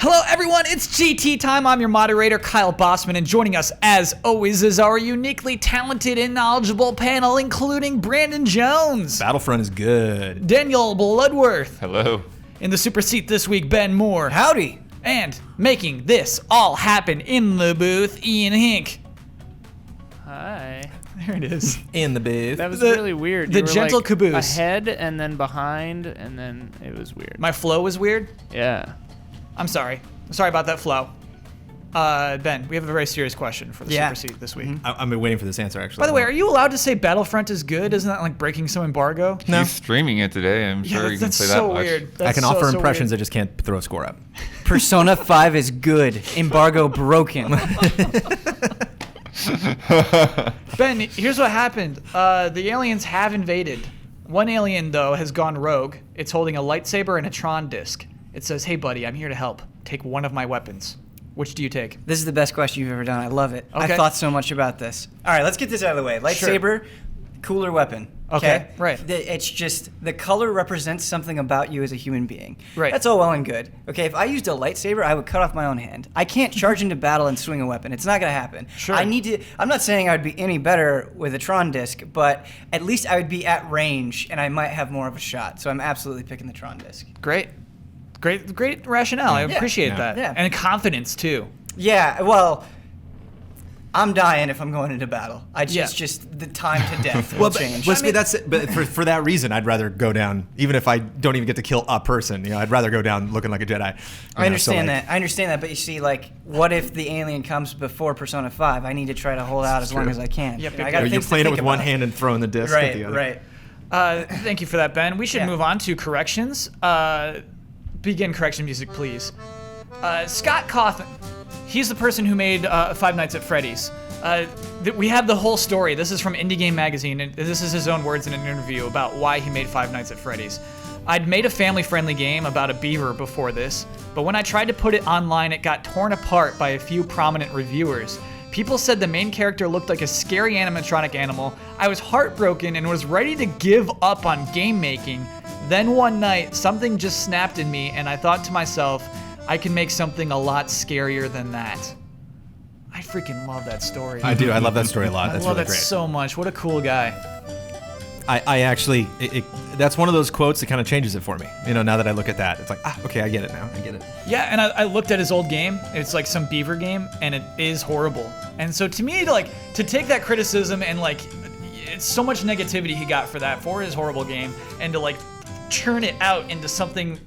Hello, everyone. It's GT time. I'm your moderator, Kyle Bossman, and joining us, as always, is our uniquely talented and knowledgeable panel, including Brandon Jones. Battlefront is good. Daniel Bloodworth. Hello. In the super seat this week, Ben Moore. Howdy. And making this all happen in the booth, Ian Hink. Hi. There it is. In the booth. That was really weird. The You were gentle like caboose. ahead and then behind, and then it was weird. My flow was weird. Yeah. I'm sorry. Sorry about that flow. Ben, we have a very serious question for the super seat this week. I've been waiting for this answer, actually. By the way, are you allowed to say Battlefront is good? Isn't that like breaking some embargo? No. He's streaming it today. I'm sure you can that's say so that much. weird. I That's can so, offer so impressions, weird. I just can't throw a score up. Persona 5 is good. Embargo broken. Ben, here's what happened. The aliens have invaded. One alien, though, has gone rogue. It's holding a lightsaber and a Tron disc. It says, "Hey, buddy, I'm here to help. Take one of my weapons." Which do you take? This is the best question you've ever done. I love it. Okay. I thought so much about this. All right, let's get this out of the way. Lightsaber, cooler weapon. Okay, right. It's just the color represents something about you as a human being. Right. That's all well and good. Okay, if I used a lightsaber, I would cut off my own hand. I can't charge into battle and swing a weapon. It's not going to happen. Sure. I'm not saying I would be any better with a Tron disc, but at least I would be at range and I might have more of a shot. So I'm absolutely picking the Tron disc. Great rationale. I appreciate that. Yeah. And confidence, too. Yeah, well, I'm dying if I'm going into battle. It's Yeah. just the time to death will Well, change. that's it. But for that reason, I'd rather go down, even if I don't even get to kill a person. I'd rather go down looking like a Jedi. I understand that. But you see, like, what if the alien comes before Persona 5? I need to try to hold out as long as I can. Yep, I got You're things to playing it think with one about. hand and throwing the disc with the other. Right. Thank you for that, Ben. We should Yeah. move on to corrections. Begin correction music, please. Scott Cawthon. He's the person who made Five Nights at Freddy's. We have the whole story. This is from Indie Game Magazine, and this is his own words in an interview about why he made Five Nights at Freddy's. I'd made a family-friendly game about a beaver before this, but when I tried to put it online, it got torn apart by a few prominent reviewers. People said the main character looked like a scary animatronic animal. I was heartbroken and was ready to give up on game making. Then one night, something just snapped in me, and I thought to myself, I can make something a lot scarier than that. I freaking love that story. I do. I love that story a lot. That's I love really that great. so much. What a cool guy. I actually, that's one of those quotes that kind of changes it for me. Now that I look at that, it's like, okay, I get it now. I get it. Yeah, and I looked at his old game. It's like some beaver game, and it is horrible. And so to me, to take that criticism and it's so much negativity he got for his horrible game, and to churn it out into something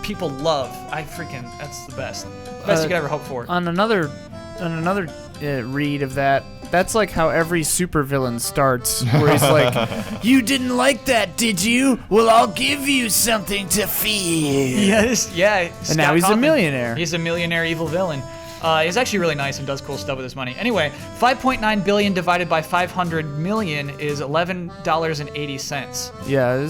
people love. That's the best. Best you could ever hope for. On another read of that, that's like how every supervillain starts, where he's like, "You didn't like that, did you? Well, I'll give you something to fear." Yes, yeah. And now he's a millionaire. He's a millionaire evil villain. He's actually really nice and does cool stuff with his money. Anyway, 5.9 billion divided by 500 million is $11.80. Yeah, it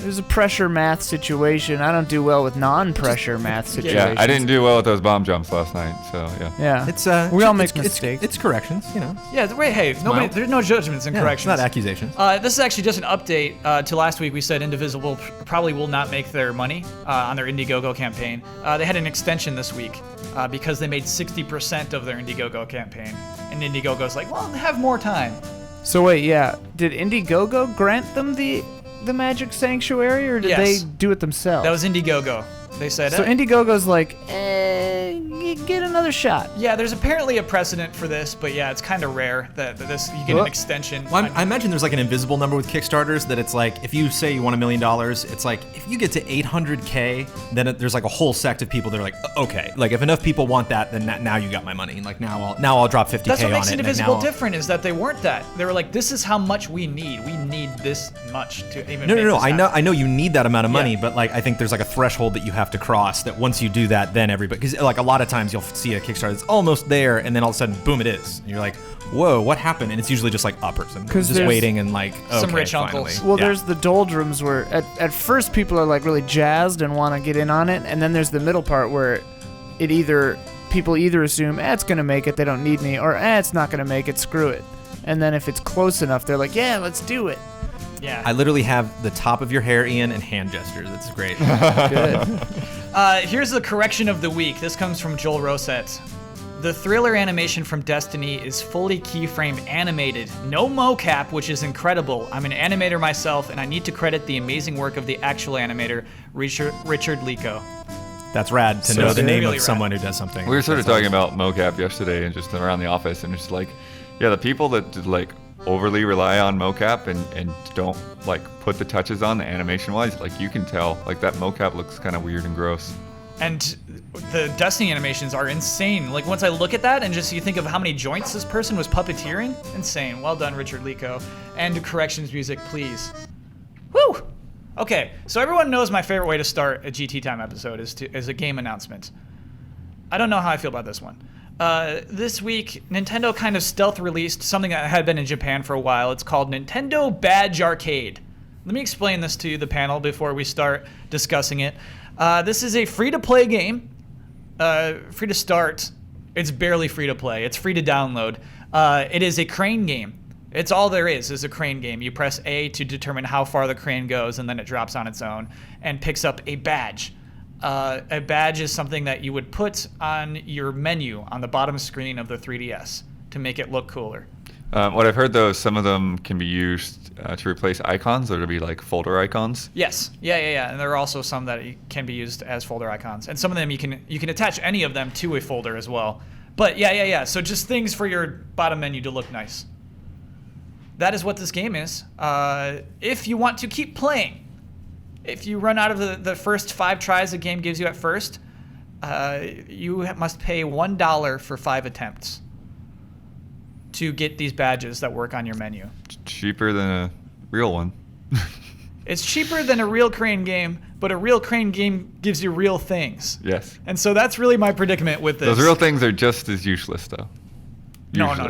was a pressure math situation. I don't do well with non-pressure math situations. Yeah, I didn't do well with those bomb jumps last night, so yeah. Yeah, It's we all make mistakes. It's corrections, Yeah, wait, hey, there's no judgments and corrections. It's not accusations. This is actually just an update to last week. We said Indivisible probably will not make their money on their Indiegogo campaign. They had an extension this week because they made 60% of their Indiegogo campaign. And Indiegogo's like, well, have more time. So wait, yeah, did Indiegogo grant them the Magic Sanctuary, or did Yes. they do it themselves? That was Indiegogo. They said, So Indiegogo's like, get another shot. yeah, there's apparently a precedent for this, but yeah, it's kind of rare that you get an extension. Well, I imagine there's an invisible number with Kickstarters that it's like, if you say you want $1 million, it's like, if you get to 800K, then there's a whole sect of people that are like, okay, if enough people want that, then now you got my money. Now I'll drop 50K on it. That's what makes and Indivisible different, is that they weren't that. They were like, this is how much we need. We need this much to even make No. this happen. I know you need that amount of money, Yeah. but I think there's a threshold that you have to cross. That once you do that, then everybody, because a lot of times you'll see a Kickstarter that's almost there, and then all of a sudden, boom, it is. And you're like, whoa, what happened? And it's usually just a person 'Cause just there's waiting and some rich finally. uncles. Well, Yeah. there's the doldrums where at first people are really jazzed and want to get in on it, and then there's the middle part where people either assume, it's gonna make it, they don't need me, or it's not gonna make it, screw it. And then if it's close enough, they're like, yeah, let's do it. Yeah. I literally have the top of your hair, Ian, and hand gestures. It's great. Good. Here's the correction of the week. This comes from Joel Rosette. The thriller animation from Destiny is fully keyframe animated. No mocap, which is incredible. I'm an animator myself, and I need to credit the amazing work of the actual animator, Richard Lico. That's rad to So know it's the name really of someone who does something. We were sort of That's talking awesome. about mocap yesterday and just around the office, and it's like, yeah, the people that like overly rely on mocap and don't like put the touches on the animation wise, like you can tell like that mocap looks kind of weird and gross. And the Destiny animations are insane. Like, once I look at that and just you think of how many joints this person was puppeteering, insane. Well done, Richard Lico. And corrections music, please. Woo! Okay, so everyone knows my favorite way to start a GT Time episode is a game announcement. I don't know how I feel about this one. This week, Nintendo kind of stealth released something that had been in Japan for a while. It's called Nintendo Badge Arcade. Let me explain this to the panel before we start discussing it. This is a free-to-play game. Free to start. It's barely free to play. It's free to download. It is a crane game. It's all there is a crane game. You press A to determine how far the crane goes, and then it drops on its own and picks up a badge. A badge is something that you would put on your menu on the bottom screen of the 3DS to make it look cooler. What I've heard though, some of them can be used to replace icons or to be like folder icons. Yes, yeah. And there are also some that can be used as folder icons, and some of them you can attach any of them to a folder as well. But yeah. So just things for your bottom menu to look nice. That is what this game is. If you want to keep playing, if you run out of the first 5 tries the game gives you at first, you must pay $1 for 5 attempts to get these badges that work on your menu. Cheaper than a real one. It's cheaper than a real crane game, but a real crane game gives you real things. Yes. And so that's really my predicament with this. Those real things are just as useless though. No. Usually.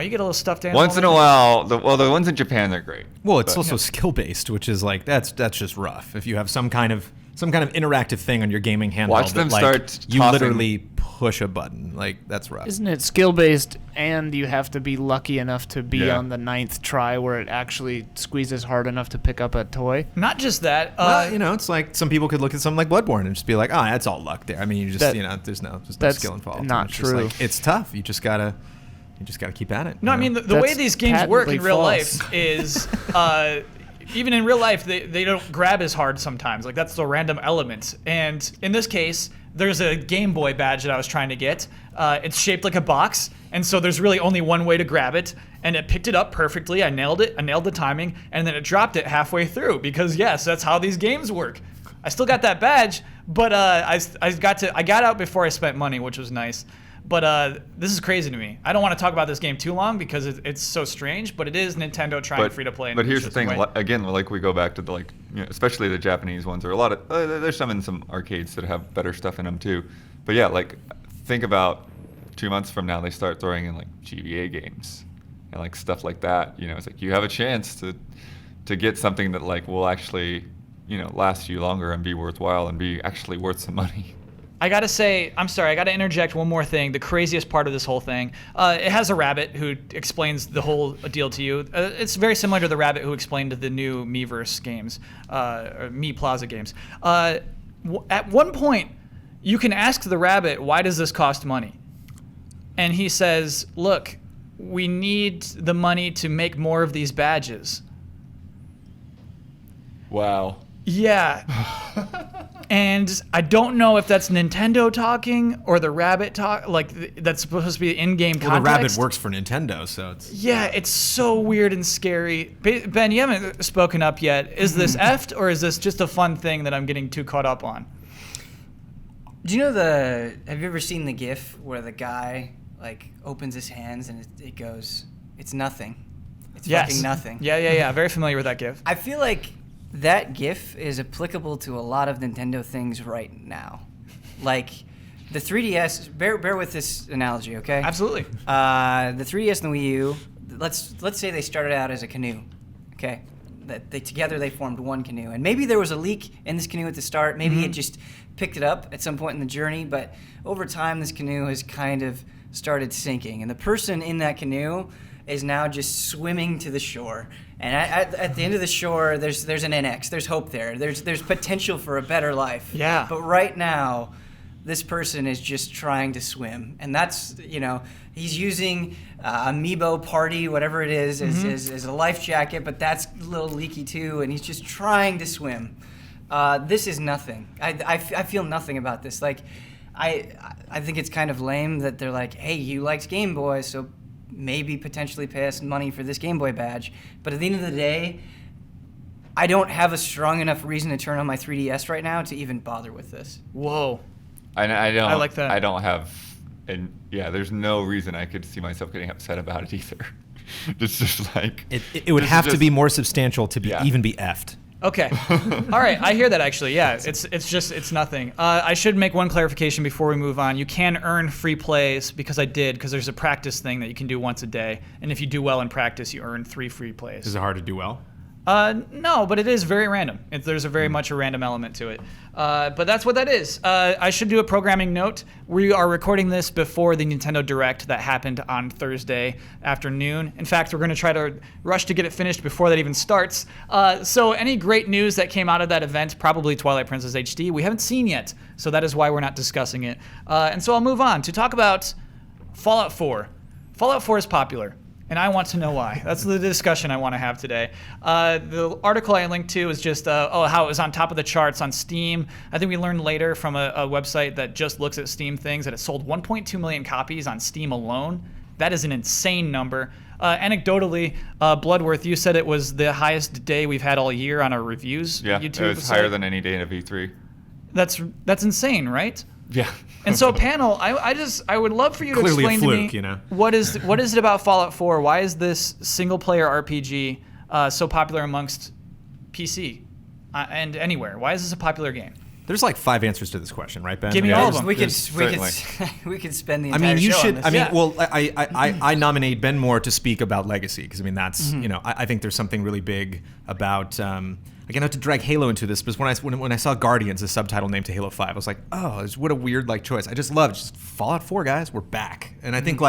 You get a little stuffed animal. Once in a while, the ones in Japan, they're great. Well, it's But- also skill based, which is like that's just rough. If you have some kind of interactive thing on your gaming handheld, Watch them that, like, start you tossing- literally push a button. Like that's rough. Isn't it skill-based, and you have to be lucky enough to be Yeah. on the 9th try where it actually squeezes hard enough to pick up a toy? Not just that. Well, it's like some people could look at something like Bloodborne and just be like, "Oh, that's all luck there." I mean, you just there's no that's skill involved. not It's just true. like, it's tough. You just gotta keep at it. No, you I mean, know? the way That's these games work in patently real false. life is, even in real life, they don't grab as hard sometimes. Like, that's the random element. And in this case, there's a Game Boy badge that I was trying to get. It's shaped like a box, and so there's really only one way to grab it. And it picked it up perfectly. I nailed it. I nailed the timing, and then it dropped it halfway through because, yes, that's how these games work. I still got that badge, but I got out before I spent money, which was nice. But this is crazy to me. I don't want to talk about this game too long because it's so strange, but it is Nintendo trying free to play. But here's the thing. Again, like we go back to the especially the Japanese ones, or a lot of there's some in some arcades that have better stuff in them too. But yeah, like think about 2 months from now they start throwing in like GBA games and like stuff like that. It's like you have a chance to get something that like will actually last you longer and be worthwhile and be actually worth some money. I gotta say, I'm sorry, I gotta interject one more thing. The craziest part of this whole thing, it has a rabbit who explains the whole deal to you. It's very similar to the rabbit who explained the new Miiverse games, or Mii Plaza games. At one point, you can ask the rabbit, why does this cost money? And he says, look, we need the money to make more of these badges. Wow. Yeah. And I don't know if that's Nintendo talking or the rabbit talk. Like, that's supposed to be in-game context. Well, the rabbit works for Nintendo, so it's... Yeah, it's so weird and scary. Ben, you haven't spoken up yet. Is this effed, or is this just a fun thing that I'm getting too caught up on? Do you know have you ever seen the GIF where the guy like opens his hands and it goes, it's nothing. It's fucking nothing. Yeah. Very familiar with that GIF. I feel like that GIF is applicable to a lot of Nintendo things right now. Like the 3DS, bear with this analogy, okay? Absolutely. The 3DS and the Wii U, let's say they started out as a canoe, okay? That together they formed one canoe. And maybe there was a leak in this canoe at the start. Maybe it just picked it up at some point in the journey, but over time this canoe has kind of started sinking. And the person in that canoe is now just swimming to the shore. And at the end of the shore, there's an NX. There's hope there. There's potential for a better life. Yeah. But right now, this person is just trying to swim. And that's, he's using Amiibo Party, whatever it is, as a life jacket, but that's a little leaky too, and he's just trying to swim. This is nothing. I feel nothing about this. Like, I think it's kind of lame that they're like, hey, you liked Game Boy, so maybe potentially pay us money for this Game Boy badge. But at the end of the day, I don't have a strong enough reason to turn on my 3DS right now to even bother with this. Whoa. I don't. I like that. I don't have, and yeah, there's no reason I could see myself getting upset about it either. It's just like it would have to be more substantial to be even be effed. Okay. All right. I hear that actually. Yeah. It's nothing. I should make one clarification before we move on. You can earn free plays because there's a practice thing that you can do once a day. And if you do well in practice, you earn 3 free plays. Is it hard to do well? No, but it is very random. There's a very much a random element to it. But that's what that is. I should do a programming note. We are recording this before the Nintendo Direct that happened on Thursday afternoon. In fact, we're going to try to rush to get it finished before that even starts. So any great news that came out of that event, probably Twilight Princess HD, we haven't seen yet. So that is why we're not discussing it. And so I'll move on to talk about Fallout 4. Fallout 4 is popular. And I want to know why. That's the discussion I want to have today. The article I linked to is just how it was on top of the charts on Steam. I think we learned later from a website that just looks at Steam things that it sold 1.2 million copies on Steam alone. That is an insane number. Anecdotally, Bloodworth, you said it was the highest day we've had all year on our reviews. Yeah, YouTube it was higher than any day of E3. That's insane, right? Yeah. And so, panel, I would love for you to Clearly a explain fluke, to me what is it about Fallout 4? Why is this single-player RPG so popular amongst PC and anywhere? Why is this a popular game? There's like 5 answers to this question, right, Ben? Give me all of them. We could certainly. we could spend the entire you show should. on this. Well, I nominate Ben Moore to speak about Legacy because that's I think there's something really big about. Again, not to drag Halo into this, but when I saw Guardians, the subtitle name to Halo 5, I was like, oh, what a weird choice. I just love just Fallout 4, guys. We're back, and I think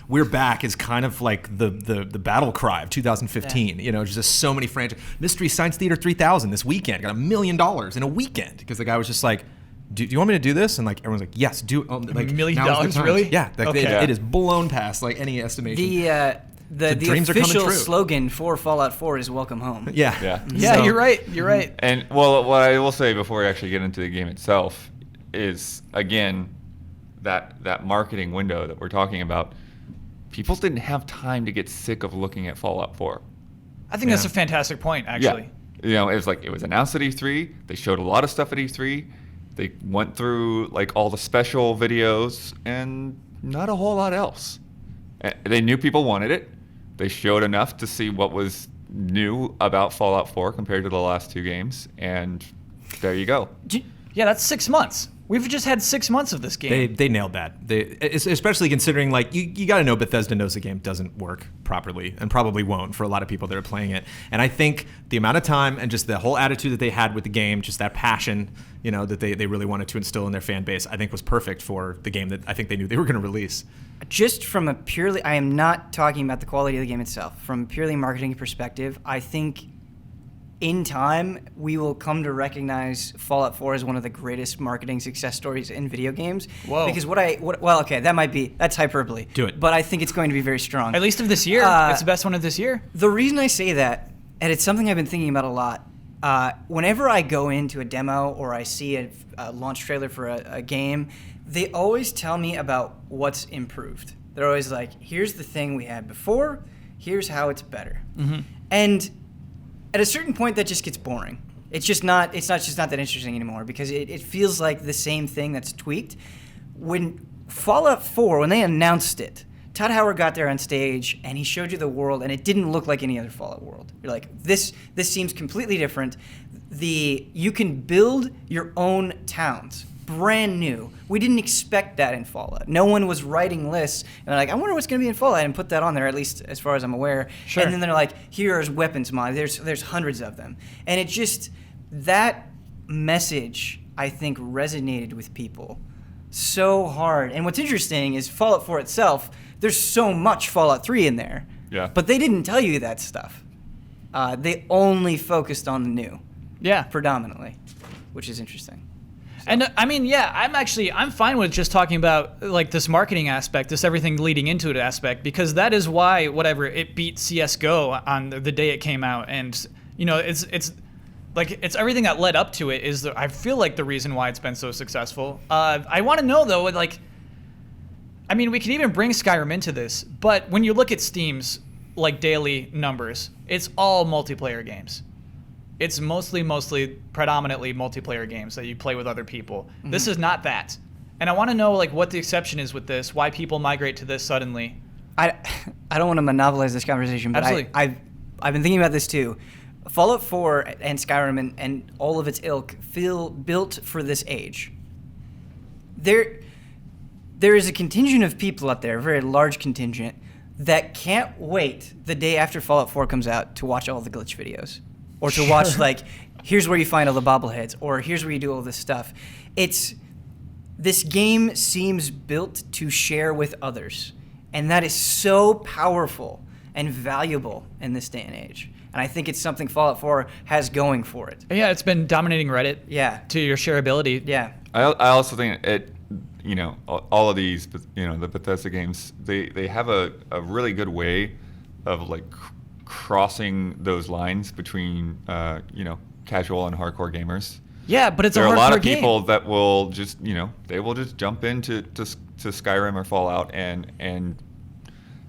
we're back is kind of like the battle cry of 2015. Yeah. Just so many franchises. Mystery Science Theater 3000 this weekend got $1 million in a weekend because the guy was just like, do you want me to do this? And everyone's like, yes, do it. $1 million, really? Yeah, Okay. It is blown past any estimation. The dreams are coming official true. slogan for Fallout 4 is "Welcome home." Yeah. Yeah, So- you're right. You're right. And well, what I will say before we actually get into the game itself is, again, that marketing window that we're talking about. People didn't have time to get sick of looking at Fallout 4. I think that's a fantastic point, actually. Yeah. It was announced at E3. They showed a lot of stuff at E3. They went through all the special videos and not a whole lot else. They knew people wanted it. They showed enough to see what was new about Fallout 4 compared to the last 2 games, and there you go. Yeah, that's 6 months. We've just had 6 months of this game. They nailed that. Especially considering you got to know Bethesda knows the game doesn't work properly and probably won't for a lot of people that are playing it. And I think the amount of time and just the whole attitude that they had with the game, just that passion, that they really wanted to instill in their fan base, I think was perfect for the game that I think they knew they were going to release. Just from a purely, I am not talking about the quality of the game itself. From a purely marketing perspective, I think in time, we will come to recognize Fallout 4 as one of the greatest marketing success stories in video games. Whoa. Because that's hyperbole. Do it. But I think it's going to be very strong. At least of this year. It's the best one of this year. The reason I say that, and it's something I've been thinking about a lot, whenever I go into a demo or I see a launch trailer for a game, they always tell me about what's improved. They're always like, here's the thing we had before, here's how it's better. Mm-hmm. And at a certain point, that just gets boring. It's just not that interesting anymore because it feels like the same thing that's tweaked. When Fallout 4, when they announced it, Todd Howard got there on stage and he showed you the world and it didn't look like any other Fallout world. You're like, this seems completely different. You can build your own towns. Brand new. We didn't expect that in Fallout. No one was writing lists and they're like, I wonder what's going to be in Fallout, and put that on there, at least as far as I'm aware. Sure. And then they're like, here's weapons mod. There's hundreds of them. And it just, that message, I think, resonated with people so hard. And what's interesting is Fallout 4 itself, there's so much Fallout 3 in there. Yeah. But they didn't tell you that stuff. They only focused on the new, Yeah. predominantly, which is interesting. And I mean, yeah, I'm fine with just talking about like this marketing aspect, this everything leading into it aspect, because that is why it beat CS:GO on the day it came out, and it's everything that led up to it is I feel like the reason why it's been so successful. I want to know though, like, I mean, we could even bring Skyrim into this, but when you look at Steam's like daily numbers, it's all multiplayer games. It's mostly predominantly multiplayer games that you play with other people. Mm-hmm. This is not that. And I want to know like what the exception is with this, why people migrate to this suddenly. I don't want to monopolize this conversation, but Absolutely. I've been thinking about this too. Fallout 4 and Skyrim and all of its ilk feel built for this age. There is a contingent of people out there, a very large contingent, that can't wait the day after Fallout 4 comes out to watch all the glitch videos. Or to watch, like, here's where you find all the bobbleheads, or here's where you do all this stuff. This game seems built to share with others. And that is so powerful and valuable in this day and age. And I think it's something Fallout 4 has going for it. Yeah, it's been dominating Reddit. Yeah. To your shareability. Yeah. I also think all of these, the Bethesda games, they have a really good way of like crossing those lines between casual and hardcore gamers. Yeah, but it's there a hardcore are a lot of game. people that will just they will just jump into Skyrim or Fallout and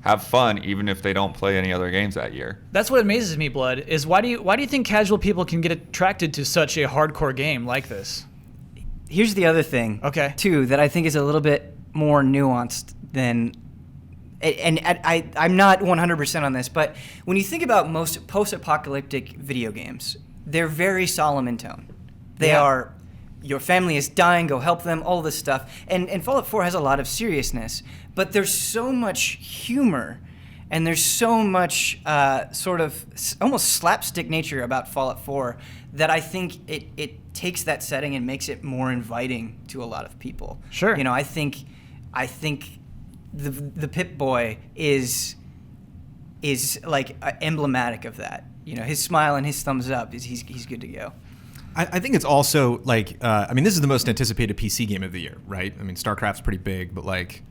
have fun even if they don't play any other games that year. That's what amazes me, Blood, is why do you think casual people can get attracted to such a hardcore game like this? Here's the other thing, Okay. too, that I think is a little bit more nuanced than... And I'm not 100% on this, but when you think about most post-apocalyptic video games, they're very solemn in tone. They are, your family is dying, go help them, all this stuff. And Fallout 4 has a lot of seriousness, but there's so much humor, and there's so much sort of almost slapstick nature about Fallout 4 that I think it takes that setting and makes it more inviting to a lot of people. Sure. I think the Pip-Boy is like emblematic of that. His smile and his thumbs up he's good to go. I think it's also like this is the most anticipated PC game of the year, right? I mean, StarCraft's pretty big, but like,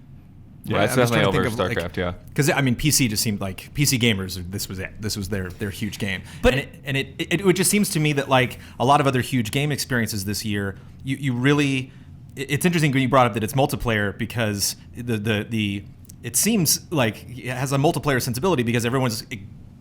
Yeah, it's I'm just definitely trying over to think of, StarCraft. Yeah, because PC just seemed like PC gamers. This was it. This was their huge game. But it just seems to me that like a lot of other huge game experiences this year, you really. It's interesting when you brought up that it's multiplayer because it seems like it has a multiplayer sensibility because everyone's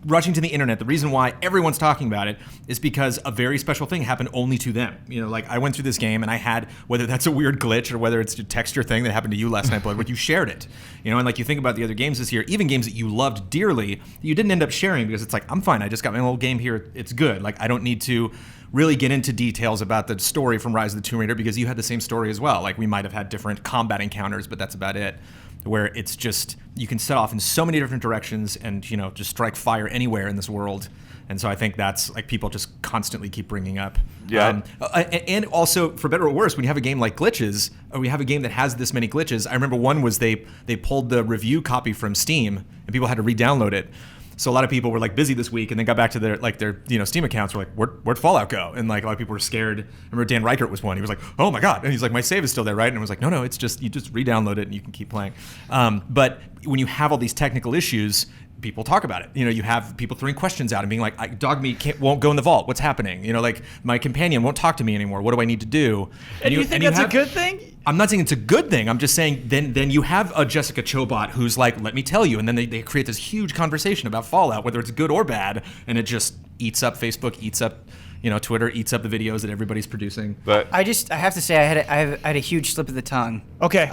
rushing to the internet. The reason why everyone's talking about it is because a very special thing happened only to them. Like I went through this game and I had, whether that's a weird glitch or whether it's a texture thing that happened to you last night, but you shared it. And like you think about the other games this year, even games that you loved dearly, you didn't end up sharing because it's like, I'm fine. I just got my little game here. It's good. Like I don't need to really get into details about the story from Rise of the Tomb Raider because you had the same story as well. Like we might have had different combat encounters, but that's about it. Where it's just, you can set off in so many different directions and, just strike fire anywhere in this world. And so I think that's like people just constantly keep bringing up. Yeah. And also, for better or worse, when you have a game like Glitches, or we have a game that has this many glitches, I remember one was they pulled the review copy from Steam and people had to re-download it. So a lot of people were like busy this week and then got back to their Steam accounts. Were like, where'd Fallout go? And like a lot of people were scared. I remember Dan Reichert was one. He was like, oh my god! And he's like, my save is still there, right? And I was like, no, it's just you just re-download it and you can keep playing. But when you have all these technical issues, people talk about it. You have people throwing questions out and being like, dog meat won't go in the vault. What's happening? Like my companion won't talk to me anymore. What do I need to do? And you think that's a good thing? I'm not saying it's a good thing. I'm just saying then you have a Jessica Chobot who's like, let me tell you. And then they create this huge conversation about Fallout, whether it's good or bad. And it just eats up Facebook, eats up, Twitter, eats up the videos that everybody's producing. but I have to say I had a huge slip of the tongue. Okay.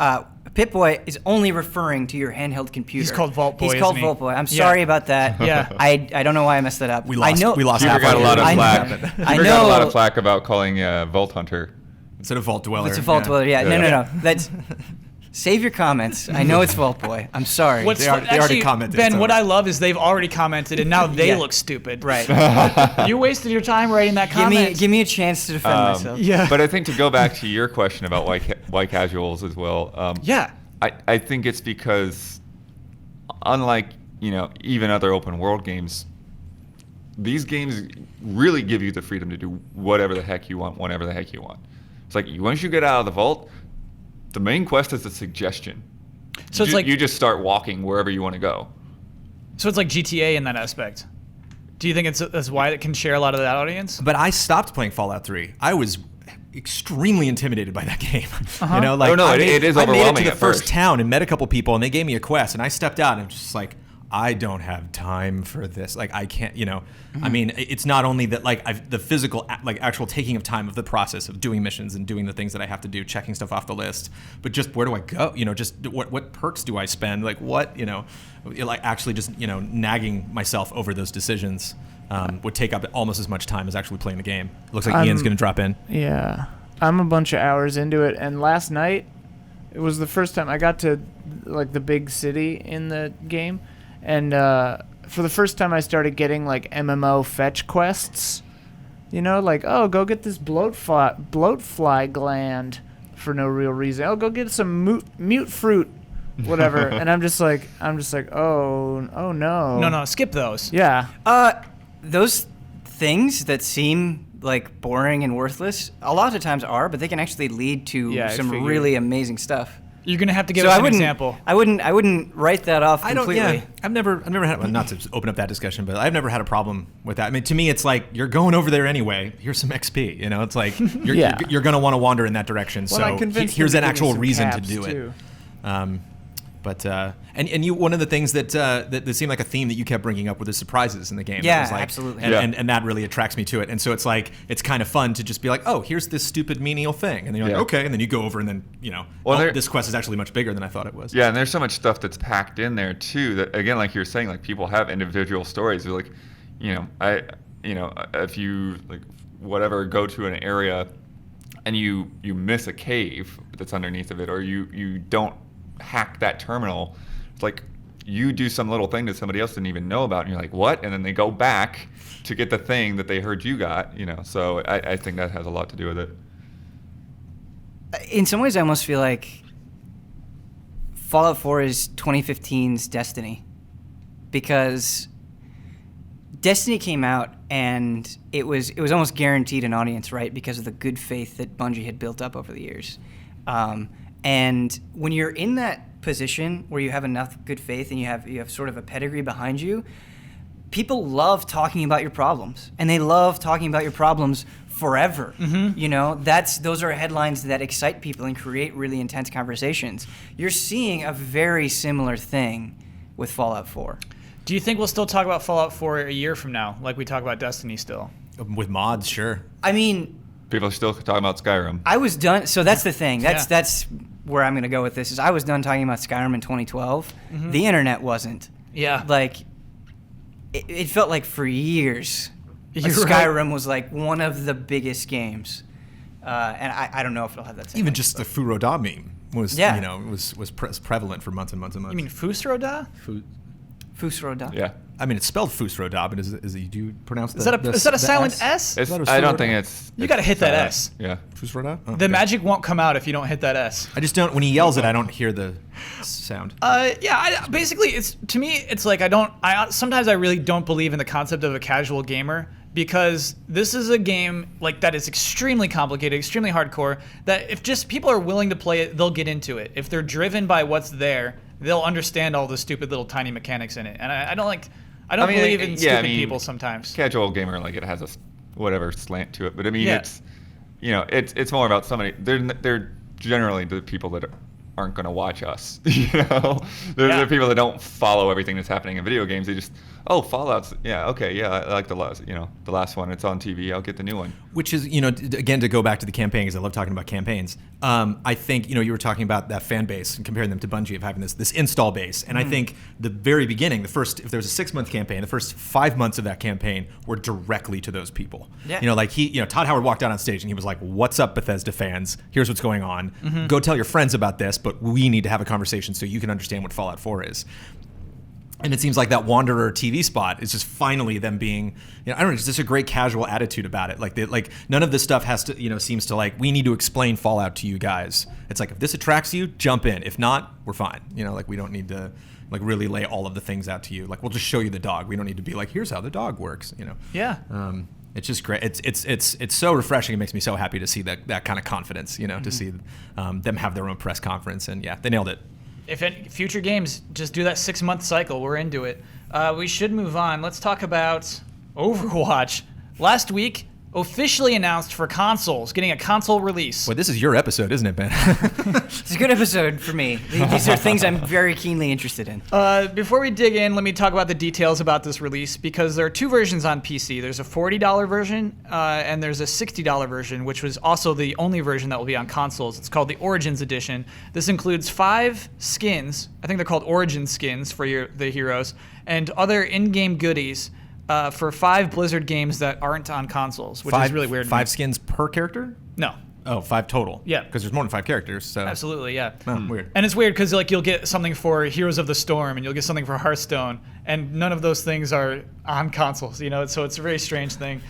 Pip-Boy is only referring to your handheld computer. He's called Vault Boy, He's isn't called he? Vault Boy. I'm Yeah. sorry about that. Yeah. I don't know why I messed that up. We lost Peter half got a lot of I know. flack. I Peter got a lot of know. flack about calling Vault Hunter. Instead of Vault Dweller. It's a Vault Dweller. Yeah. No. That's save your comments. I know it's Vault Boy. I'm sorry. What's They already actually, commented, Ben, so- what I love is they've already commented and now they Yeah. look stupid. Right. You wasted your time writing that comment. Give me a chance to defend myself. Yeah. But I think to go back to your question about why casuals as well. Yeah. I think it's because unlike even other open world games, these games really give you the freedom to do whatever the heck you want, whenever the heck you want. It's like once you get out of the vault, the main quest is a suggestion. So it's like you just start walking wherever you want to go. So it's like GTA in that aspect. Do you think that's why it can share a lot of that audience? But I stopped playing Fallout 3. I was extremely intimidated by that game. It is I made it overwhelming to the at first first. town and met a couple people, and they gave me a quest, and I stepped out and I'm just like, I don't have time for this. Like, I can't, I mean, it's not only that, like, the physical, like, actual taking of time of the process of doing missions and doing the things that I have to do, checking stuff off the list, but just where do I go? Just what perks do I spend? Like, what, like, actually just, nagging myself over those decisions would take up almost as much time as actually playing the game. It looks like Ian's going to drop in. Yeah. I'm a bunch of hours into it, and last night, it was the first time I got to, like, the big city in the game. And for the first time, I started getting like MMO fetch quests. Like, oh, go get this bloat fly gland for no real reason. Oh, go get some mute fruit, whatever. And I'm just like, oh no. No, skip those. Yeah. Those things that seem like boring and worthless, a lot of times are, but they can actually lead to I some figured. really amazing stuff. You're gonna have to give us an example. I wouldn't write that off completely. I've never had, well, not to open up that discussion, but I've never had a problem with that. I mean, to me, it's like, you're going over there anyway. Here's some XP. It's like you're going to want to wander in that direction. Well, I so convinced here's them an to give me actual some reason to caps, do too. it. But and you, one of the things that seemed like a theme that you kept bringing up were the surprises in the game. Yeah, That was like, absolutely. And that really attracts me to it. And so it's like, it's kind of fun to just be like, oh, here's this stupid menial thing, and then you're like, okay, and then you go over and then this quest is actually much bigger than I thought it was. Yeah, and there's so much stuff that's packed in there too. That again, like you're saying, like people have individual stories. They're like, if you like whatever go to an area and you miss a cave that's underneath of it, or you don't hack that terminal, it's like you do some little thing that somebody else didn't even know about, and you're like, what? And then they go back to get the thing that they heard you got, so I think that has a lot to do with it. In some ways, I almost feel like Fallout 4 is 2015's Destiny, because Destiny came out and it was almost guaranteed an audience, right? Because of the good faith that Bungie had built up over the years. And when you're in that position where you have enough good faith and you have sort of a pedigree behind you, people love talking about your problems, and they love talking about your problems forever. Those are headlines that excite people and create really intense conversations. You're seeing a very similar thing with Fallout 4. Do you think we'll still talk about Fallout 4 a year from now, like we talk about Destiny still? With mods, sure. I mean, People are still talking about Skyrim. I was done. So that's the thing. That's where I'm going to go with this. Is I was done talking about Skyrim in 2012. The internet wasn't. Yeah. Like, it felt like for years, You're Skyrim was like one of the biggest games. And I don't know if it'll have that same. Even hype, just but- the Furoda meme was prevalent for months and months and months. You mean Fusroda? Fusroda. Yeah. I mean, it's spelled Fusroda, but do you pronounce Is that a silent S? It's, that a I don't Fusroda? think it's... You gotta hit that silent. S. Yeah. Fusroda? Oh, The okay. magic won't come out if you don't hit that S. I just don't. When he yells it, I don't hear the sound. Basically, it's to me, it's like sometimes I really don't believe in the concept of a casual gamer, because this is a game like that is extremely complicated, extremely hardcore, that if just people are willing to play it, they'll get into it. If they're driven by what's there, they'll understand all the stupid little tiny mechanics in it. And I don't believe in stupid people sometimes. Casual gamer, like it has a whatever slant to it, but I mean, Yeah. it's more about somebody. They're generally the people that aren't going to watch us. They're the people that don't follow everything that's happening in video games. They just, Fallout's, I like the last one. It's on TV. I'll get the new one. Which is, again, to go back to the campaign, because I love talking about campaigns. I think, you were talking about that fan base and comparing them to Bungie of having this install base. And I think the very beginning, if there's a 6-month campaign, the first 5 months of that campaign were directly to those people. Yeah. Todd Howard walked out on stage and he was like, "What's up, Bethesda fans? Here's what's going on. Go tell your friends about this, but we need to have a conversation so you can understand what Fallout 4 is." And it seems like that Wanderer TV spot is just finally them being, I don't know, it's just a great casual attitude about it. Like none of this stuff has to, seems to like, we need to explain Fallout to you guys. It's like, if this attracts you, jump in. If not, we're fine. We don't need to, like really lay all of the things out to you. Like we'll just show you the dog. We don't need to be like, here's how the dog works. Yeah. It's just great. It's so refreshing. It makes me so happy to see that kind of confidence. To see them have their own press conference, and yeah, they nailed it. If any future games just do that 6-month cycle, we're into it. We should move on. Let's talk about Overwatch. Last week, officially announced for consoles, getting a console release. Well, this is your episode, isn't it, Ben? It's a good episode for me. These are things I'm very keenly interested in. Before we dig in, let me talk about the details about this release, because there are two versions on PC. There's a $40 version, and there's a $60 version, which was also the only version that will be on consoles. It's called the Origins Edition. This includes 5 skins. I think they're called Origin skins for the heroes, and other in-game goodies for 5 Blizzard games that aren't on consoles, which is really weird. 5 skins per character? No. Oh, 5 total. Yeah. Because there's more than 5 characters. So. Absolutely, yeah. Oh, weird. And it's weird because like you'll get something for Heroes of the Storm and you'll get something for Hearthstone, and none of those things are on consoles. So it's a very strange thing.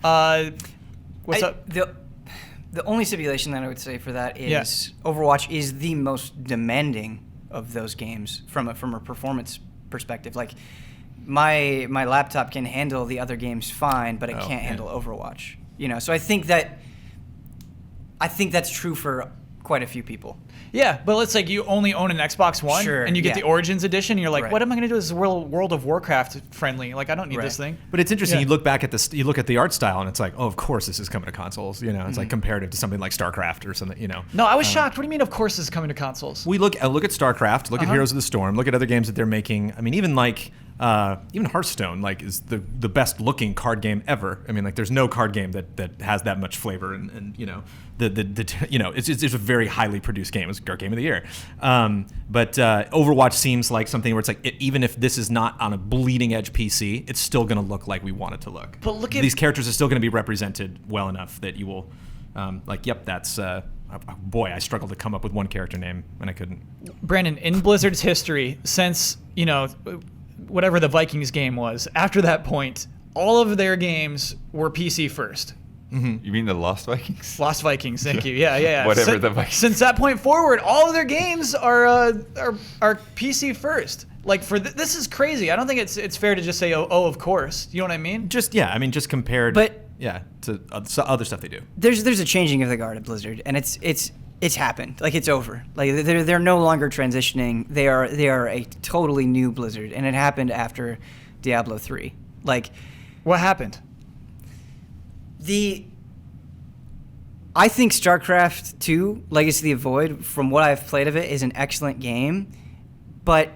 What's up? The only stipulation that I would say for that is Overwatch is the most demanding of those games from a performance perspective. Like my laptop can handle the other games fine, but it can't handle Overwatch. So I think that's true for quite a few people. Yeah, but let's like you only own an Xbox One, Sure, and you get the Origins Edition, and you're like, Right. what am I going to do? This is World of Warcraft friendly. Like, I don't need this thing. But it's interesting. Yeah. You look back at this. You look at the art style, and it's like, oh, of course this is coming to consoles. It's like comparative to something like StarCraft or something. No, I was shocked. What do you mean? Of course, this is coming to consoles. We look at StarCraft. Look at Heroes of the Storm. Look at other games that they're making. I mean, even Hearthstone, like, is the best looking card game ever. I mean, like, there's no card game that has that much flavor, and it's a very highly produced game. It's a game of the year. But Overwatch seems like something where it's like, even if this is not on a bleeding edge PC, it's still going to look like we want it to look. But look at these characters are still going to be represented well enough that you will, that's. Boy, I struggled to come up with one character name, and I couldn't. Brandon, in Blizzard's history, since whatever the Vikings game was, after that point, all of their games were PC first. Mm-hmm. You mean the Lost Vikings? Lost Vikings, thank you. Yeah. Whatever the Vikings. Since that point forward, all of their games are PC first. Like this is crazy. I don't think it's fair to just say oh of course. You know what I mean? Just compared. To other stuff they do. There's a changing of the guard at Blizzard, and it's happened. Like, it's over. Like, they're no longer transitioning. They are a totally new Blizzard, and it happened after Diablo 3. Like, what happened? I think StarCraft 2, Legacy of the Void, from what I've played of it, is an excellent game, but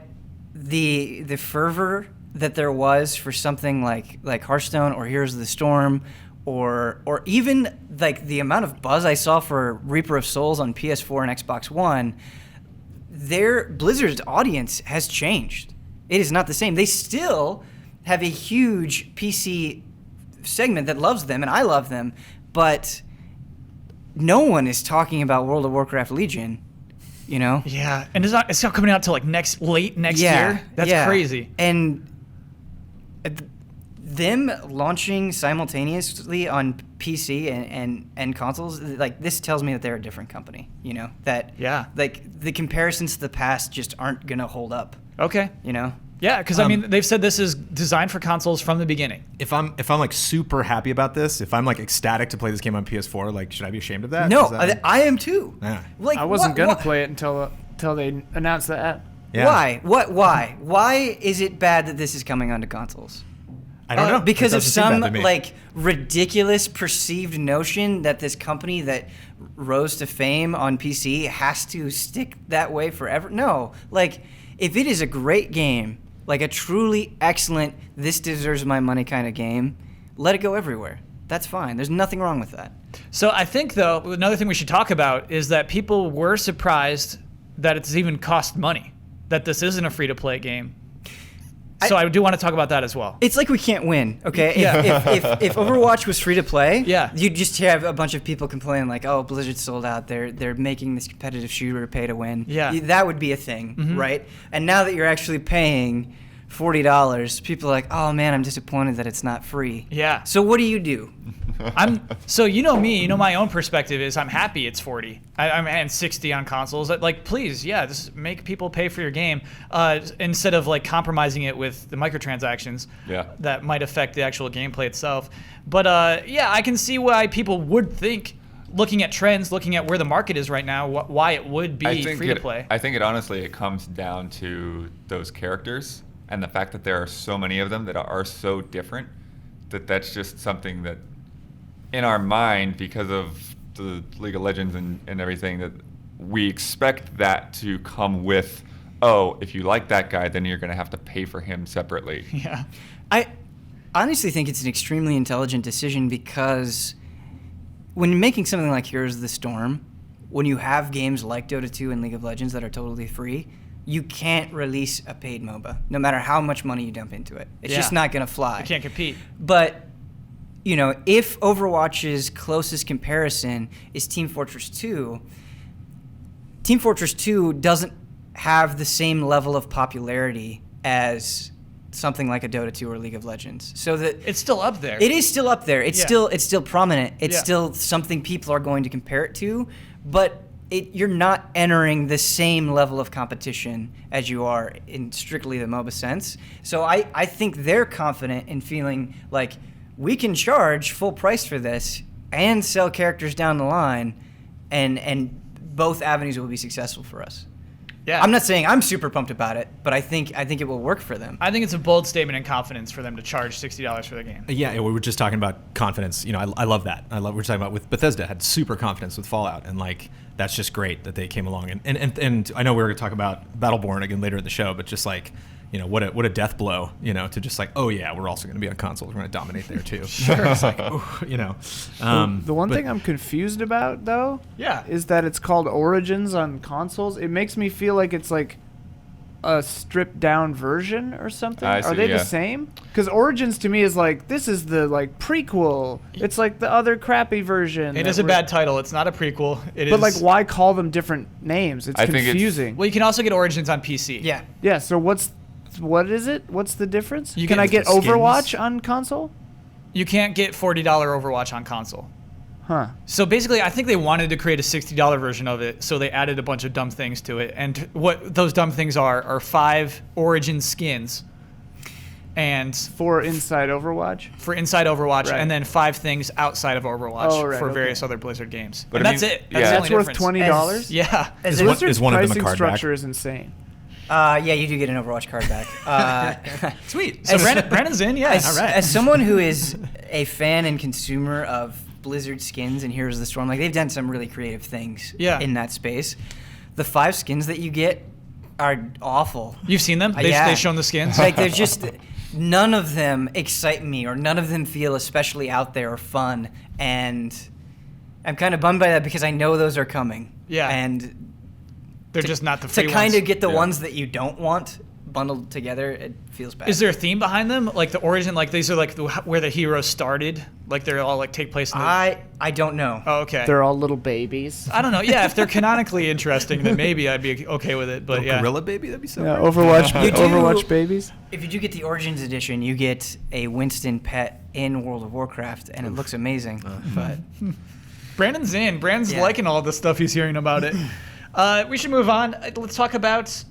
the fervor that there was for something like Hearthstone or Heroes of the Storm, or even like the amount of buzz I saw for Reaper of Souls on PS4 and Xbox One, Blizzard's audience has changed. It is not the same. They still have a huge PC segment that loves them, and I love them, but no one is talking about World of Warcraft Legion, Yeah, and it's not coming out till like late next year. That's crazy. And them launching simultaneously on PC and consoles, like, this tells me that they're a different company. Like, the comparisons to the past just aren't gonna hold up. Okay. Yeah, because they've said this is designed for consoles from the beginning. If I'm like super happy about this, if I'm like ecstatic to play this game on PS4, like, should I be ashamed of that? No, I am too. Yeah. Like, I wasn't gonna play it until they announced that. Yeah. Why? Why is it bad that this is coming onto consoles? I don't know. Because It of doesn't seem some bad to me. like ridiculous perceived notion that this company that rose to fame on PC has to stick that way forever. No, like, if it is a great game, like a truly excellent, this deserves my money kind of game, let it go everywhere. That's fine. There's nothing wrong with that. So I think, though, another thing we should talk about is that people were surprised that it's even cost money, that this isn't a free-to-play game. So I do want to talk about that as well. It's like we can't win, okay? If Overwatch was free to play, you'd just have a bunch of people complaining like, "Oh, Blizzard sold out. They're making this competitive shooter pay to win." Yeah, that would be a thing, right? And now that you're actually paying $40, people are like, "Oh man, I'm disappointed that it's not free." Yeah. So what do? So you know me, you know my own perspective is I'm happy it's 40. And 60 on consoles. Like, please, yeah, just make people pay for your game instead of like compromising it with the microtransactions. Yeah. That might affect the actual gameplay itself. But yeah, I can see why people would think, looking at trends, looking at where the market is right now, why it would be free to play. I think it honestly it comes down to those characters and the fact that there are so many of them that are so different that's just something that in our mind, because of the League of Legends and everything, that we expect that to come with, oh, if you like that guy, then you're going to have to pay for him separately. Yeah. I honestly think it's an extremely intelligent decision because when making something like Heroes of the Storm, when you have games like Dota 2 and League of Legends that are totally free, you can't release a paid MOBA, no matter how much money you dump into it. It's just not going to fly. You can't compete. But, you know, if Overwatch's closest comparison is Team Fortress 2, Team Fortress 2 doesn't have the same level of popularity as something like a Dota 2 or League of Legends. So that It's still up there. it is still up there. It's still prominent. It's Yeah. still something people are going to compare it to, but you're not entering the same level of competition as you are in strictly the MOBA sense. So I think they're confident in feeling like we can charge full price for this and sell characters down the line, and both avenues will be successful for us. Yeah. I'm not saying I'm super pumped about it, but I think it will work for them. I think it's a bold statement and confidence for them to charge $60 for the game. Yeah, we were just talking about confidence. You know, I love that. We're talking about with Bethesda had super confidence with Fallout, and like that's just great that they came along. And I know we're going to talk about Battleborn again later in the show, but just like, you know, what a death blow, you know, to just like, oh yeah, we're also going to be on consoles. We're going to dominate there too. Sure. It's like, ooh, you know. The one thing I'm confused about though, Yeah. is that it's called Origins on consoles. It makes me feel like it's like a stripped down version or something. I Are see, they yeah. the same? Because Origins to me is like, this is the like prequel. It's like the other crappy version. It that is a we're- bad title. It's not a prequel. It But is. like, why call them different names? It's I think it's- confusing. Well, you can also get Origins on PC. Yeah. Yeah. So what is it? What's the difference? You Can get I get the skins. Overwatch on console? You can't get $40 Overwatch on console. Huh. So basically, I think they wanted to create a $60 version of it, so they added a bunch of dumb things to it. And what those dumb things are 5 Origin skins, and For inside Overwatch? for inside Overwatch, Right. and then 5 things outside of Overwatch Oh, right, for okay. various other Blizzard games. But And I that's mean, it. yeah. That's, the That's only worth difference. $20? Yeah. Is As one- Blizzard's one of them a pricing card back? structure is insane. Yeah, you do get an Overwatch card back. Sweet. So As- Brandon's in, yeah. As, All right. as someone who is a fan and consumer of Blizzard skins and Heroes of the Storm, like they've done some really creative things Yeah. in that space. The 5 skins that you get are awful. You've seen them? Yeah. They've shown the skins? Like there's just none of them excite me, or none of them feel especially out there or fun, and I'm kind of bummed by that because I know those are coming. Yeah. And They're just not the free to ones. kind of get the Yeah. ones that you don't want bundled together, it feels bad. Is there a theme behind them? Like the origin, like these are like where the heroes started? Like they're all like take place in the... I don't know. Oh, okay. They're all little babies. I don't know. Yeah, if they're canonically interesting, then maybe I'd be okay with it. But yeah. Gorilla Baby, that'd be so Yeah, great. Overwatch, You do- Overwatch babies. If you do get the Origins edition, you get a Winston pet in World of Warcraft, and it looks amazing. But Brandon's in. Brandon's Yeah. liking all the stuff he's hearing about it. We should move on. Let's talk about...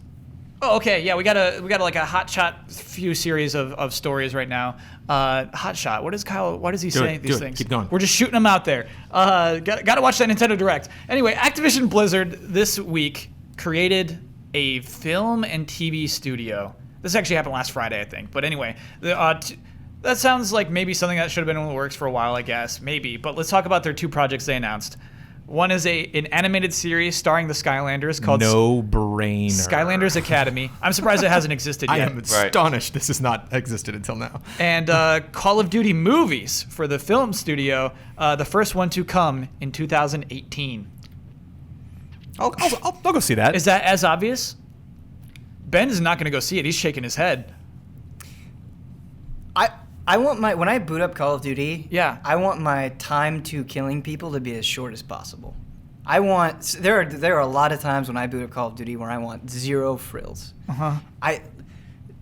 Oh, okay. Yeah, we got like a hot shot few series of stories right now. Hot shot. What is Kyle? Why does he say these things? Keep going. We're just shooting them out there. Got to watch that Nintendo Direct. Anyway, Activision Blizzard this week created a film and TV studio. This actually happened last Friday, I think. But anyway, that sounds like maybe something that should have been in the works for a while, I guess. Maybe. But let's talk about their 2 projects they announced. One is an animated series starring the Skylanders called No brainer. Skylanders Academy. I'm surprised it hasn't existed I yet. am astonished this has not existed until now. And Call of Duty movies for the film studio, the first one to come in 2018. I'll go see that. Is that as obvious? Ben is not going to go see it. He's shaking his head. I want when I boot up Call of Duty, Yeah. I want my time to killing people to be as short as possible. There are a lot of times when I boot up Call of Duty where I want 0 frills. Uh-huh.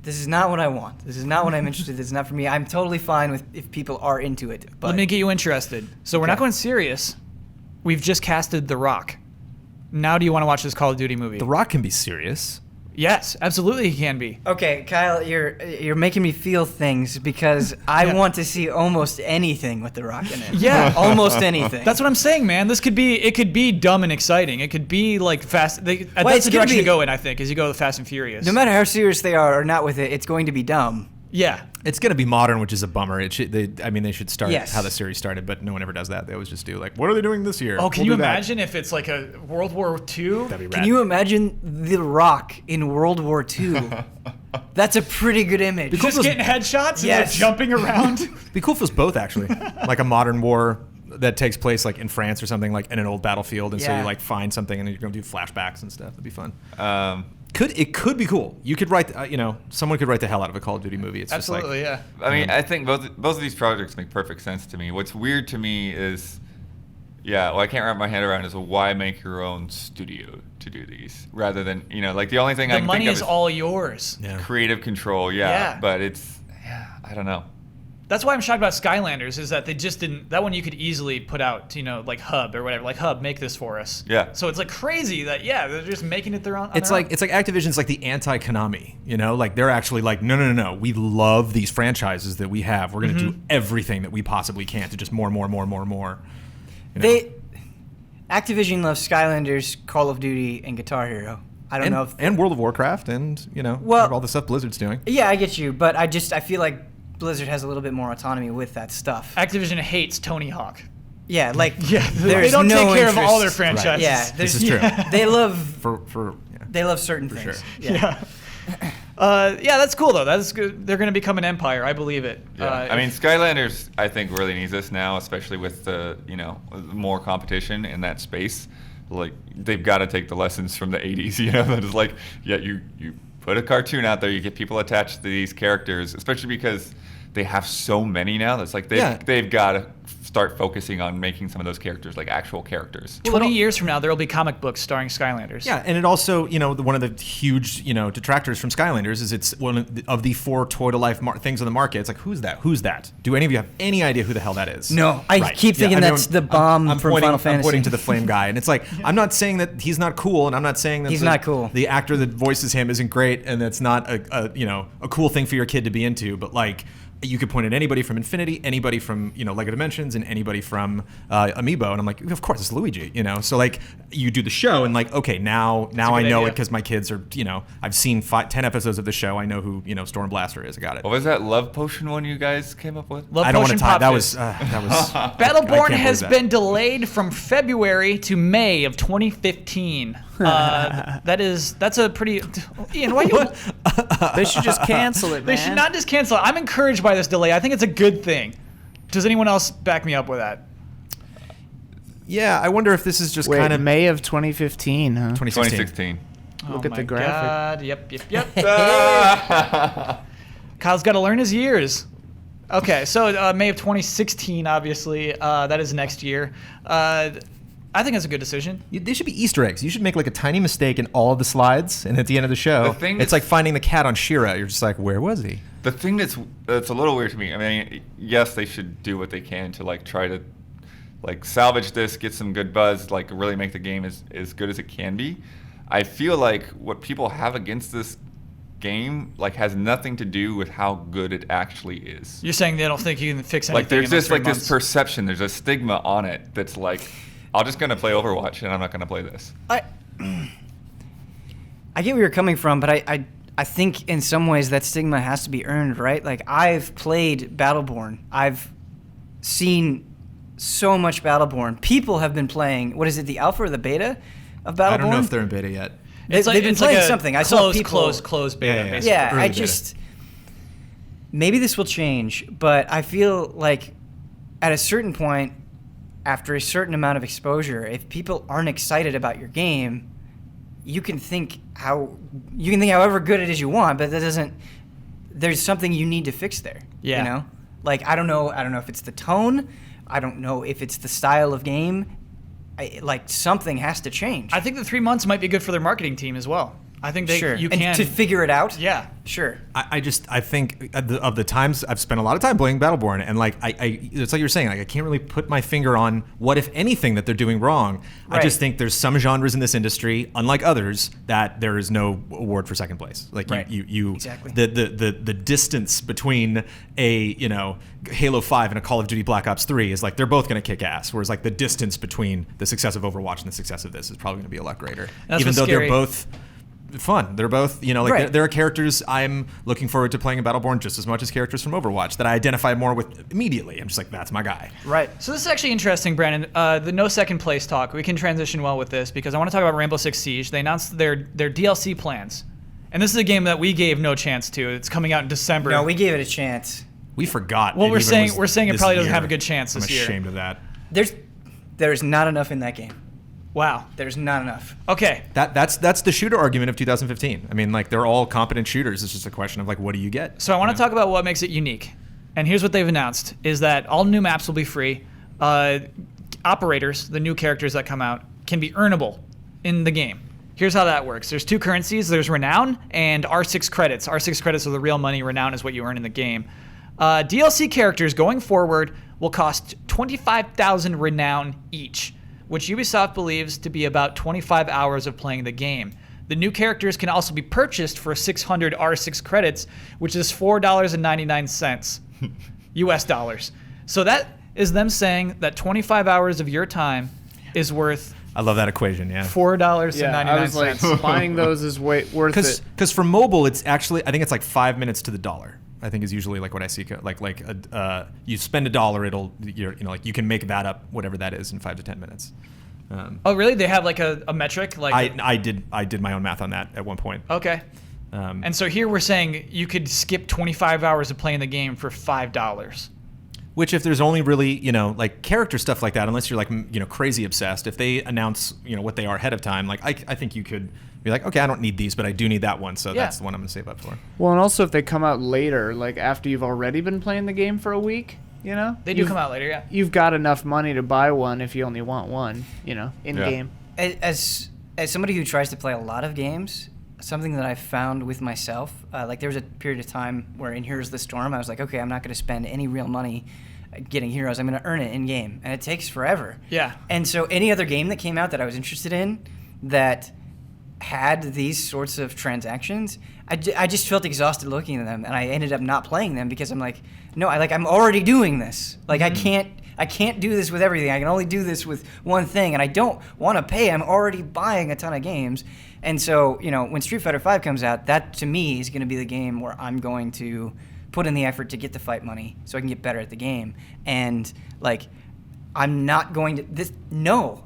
This is not what I want. This is not what I'm interested in. This is not for me. I'm totally fine with if people are into it. But Let me get you interested. So we're not going serious. We've just casted The Rock. Now do you want to watch this Call of Duty movie? The Rock can be serious. Yes, absolutely he can be. Okay, Kyle, you're making me feel things because I want to see almost anything with The Rock in it. Yeah. Almost anything. That's what I'm saying, man. It could be dumb and exciting. It could be like fast. That's it's the gonna direction to be- go in, I think, is you go with Fast and Furious. No matter how serious they are or not with it, it's going to be dumb. Yeah. It's going to be modern, which is a bummer. They should start Yes. how the series started, but no one ever does that. They always just do like, what are they doing this year? Oh, can We'll you do that. imagine if it's like a World War II? That'd be rad. Can you imagine The Rock in World War II? That's a pretty good image. Just getting headshots and Yes. like jumping around? It'd be cool if it was both, actually. Like a modern war that takes place like in France or something, like in an old battlefield, and so Yeah. you like find something and you're going to do flashbacks and stuff. That'd be fun. Um, It could be cool. You could write, someone could write the hell out of a Call of Duty movie. It's Absolutely, just like, yeah. I mean, I think both of these projects make perfect sense to me. What's weird to me is, what I can't wrap my head around is why make your own studio to do these rather than like the only thing I The can money think of is all yours. Yeah. creative control. Yeah. But I don't know. That's why I'm shocked about Skylanders is that they just didn't. That one you could easily put out, like Hub or whatever. Like Hub, make this for us. Yeah. So it's like crazy that they're just making it their own. It's like Activision's like the anti-Konami, like they're actually like no, we love these franchises that we have. We're gonna do everything that we possibly can to just more. Activision loves Skylanders, Call of Duty, and Guitar Hero. I don't know if and World of Warcraft and Well- all the stuff Blizzard's doing. Yeah, I get you, but I feel like Blizzard has a little bit more autonomy with that stuff. Activision hates Tony Hawk. Yeah, like They there's don't no take care of all their interest. franchises. Yeah, This is true. They love They love certain things. sure. Yeah. That's cool though. That's good. They're going to become an empire. I believe it. Yeah. I mean, Skylanders, I think, really needs this now, especially with the more competition in that space. Like they've got to take the lessons from the '80s. That is like, you put a cartoon out there, you get people attached to these characters, especially because they have so many now. That's like they've got to start focusing on making some of those characters like actual characters. 20 years from now, there will be comic books starring Skylanders. Yeah, and it also, one of the huge, detractors from Skylanders is it's one of the 4 toy-to-life things on the market. It's like, who's that? Who's that? Do any of you have any idea who the hell that is? No, I keep thinking that's the bomb from Final Fantasy. I'm pointing to the flame guy, and it's like, I'm not saying that he's not cool, and I'm not saying that He's not cool. The actor that voices him isn't great, and that's not a cool thing for your kid to be into, but like, you could point at anybody from Infinity, anybody from Lego Dimensions, and anybody from Amiibo, and I'm like, of course it's Luigi, So like, you do the show, and like, okay, now I know idea. it because my kids are, I've seen 10 episodes of the show. I know who Storm Blaster is. I got it. What was that Love Potion one you guys came up with? Love I don't want Potion to tie. Pop That Fizz. was I Battleborn can't has believe that. been delayed from February to May of 2015. That's a pretty. Ian, why you? They should just cancel it, man. They should not just cancel it. I'm encouraged by this delay. I think it's a good thing. Does anyone else back me up with that? Yeah, I wonder if this is just Wait, kind of May of 2015, huh? 2016. 2016. Look Oh at the my graphic. God. Yep. Kyle's got to learn his years. Okay, so May of 2016, obviously. That is next year. I think that's a good decision. They should be Easter eggs. You should make like a tiny mistake in all of the slides, and at the end of the show, The thing it's that's- like finding the cat on She-Ra. You're just like, where was he? The thing that's a little weird to me. I mean, yes, they should do what they can to like try to like salvage this, get some good buzz, like really make the game as good as it can be. I feel like what people have against this game like has nothing to do with how good it actually is. You're saying they don't think you can fix anything Like there's in those just 3 like months. this perception, there's a stigma on it that's like, I'm just gonna play Overwatch and I'm not gonna play this. I get where you're coming from, but I think in some ways that stigma has to be earned, right? Like I've played Battleborn. I've seen so much Battleborn. People have been playing, what is it, the alpha or the beta of Battleborn? I don't know if they're in beta yet. It's They've been it's playing a something. I saw closed beta. Yeah. Basically. Yeah, Early I beta. just maybe this will change, but I feel like at a certain point, after a certain amount of exposure, if people aren't excited about your game, you can think however good it is you want, but that doesn't. There's something you need to fix there. Yeah. Like I don't know if it's the tone. I don't know if it's the style of game. Like something has to change. I think the 3 months might be good for their marketing team as well. I think Sure. you and can to figure it out. Yeah. Sure. I think of the times I've spent a lot of time playing Battleborn, and like it's like you're saying, like I can't really put my finger on what, if anything, that they're doing wrong. I just think there's some genres in this industry, unlike others, that there is no award for second place. Like you Exactly. the distance between a Halo 5 and a Call of Duty Black Ops 3 is like they're both going to kick ass, whereas like the distance between the success of Overwatch and the success of this is probably going to be a lot greater. Even though they're both fun. They're both, there are characters I'm looking forward to playing in Battleborn just as much as characters from Overwatch that I identify more with immediately. I'm just like, that's my guy. Right. So this is actually interesting, Brandon. The no second place talk. We can transition well with this because I want to talk about Rainbow Six Siege. They announced their DLC plans. And this is a game that we gave no chance to. It's coming out in December. No, we gave it a chance. We forgot. Well, we're saying it probably doesn't have a good chance this year. I'm ashamed of that. There's not enough in that game. Wow. There's not enough. Okay. That's the shooter argument of 2015. I mean, like they're all competent shooters. It's just a question of like, what do you get? So I want to talk about what makes it unique. And here's what they've announced: is that all new maps will be free. Operators, the new characters that come out, can be earnable in the game. Here's how that works. There's two currencies. There's renown and R6 credits. R6 credits are the real money. Renown is what you earn in the game. DLC characters going forward will cost 25,000 renown each, which Ubisoft believes to be about 25 hours of playing the game. The new characters can also be purchased for 600 R6 credits, which is $4.99 US dollars. So that is them saying that 25 hours of your time is worth I love that equation, yeah. $4.99. Yeah, I was like, buying those is worth it. Because for mobile, it's actually, I think it's like 5 minutes to the dollar. I think is usually like what I see. You spend $1, you can make that up, whatever that is, in 5 to 10 minutes. Oh, really? They have like a metric? I did my own math on that at one point. Okay. And so here we're saying you could skip 25 hours of playing the game for $5. Which, if there's only really, like character stuff like that, unless you're like, crazy obsessed, if they announce, what they are ahead of time, like I think you could be like, okay, I don't need these, but I do need that one, so that's the one I'm gonna save up for. Well, and also if they come out later, like after you've already been playing the game for a week, They do come out later, yeah. You've got enough money to buy one if you only want one, in game. As somebody who tries to play a lot of games, something that I found with myself, like there was a period of time where in Heroes of the Storm, I was like, okay, I'm not going to spend any real money getting heroes. I'm going to earn it in game, and it takes forever. Yeah. And so any other game that came out that I was interested in that had these sorts of transactions, I just felt exhausted looking at them, and I ended up not playing them because I'm like, no, I'm already doing this. Like I can't do this with everything. I can only do this with one thing, and I don't want to pay. I'm already buying a ton of games. And so, when Street Fighter V comes out, that to me is going to be the game where I'm going to put in the effort to get the fight money so I can get better at the game. And like, I'm not going to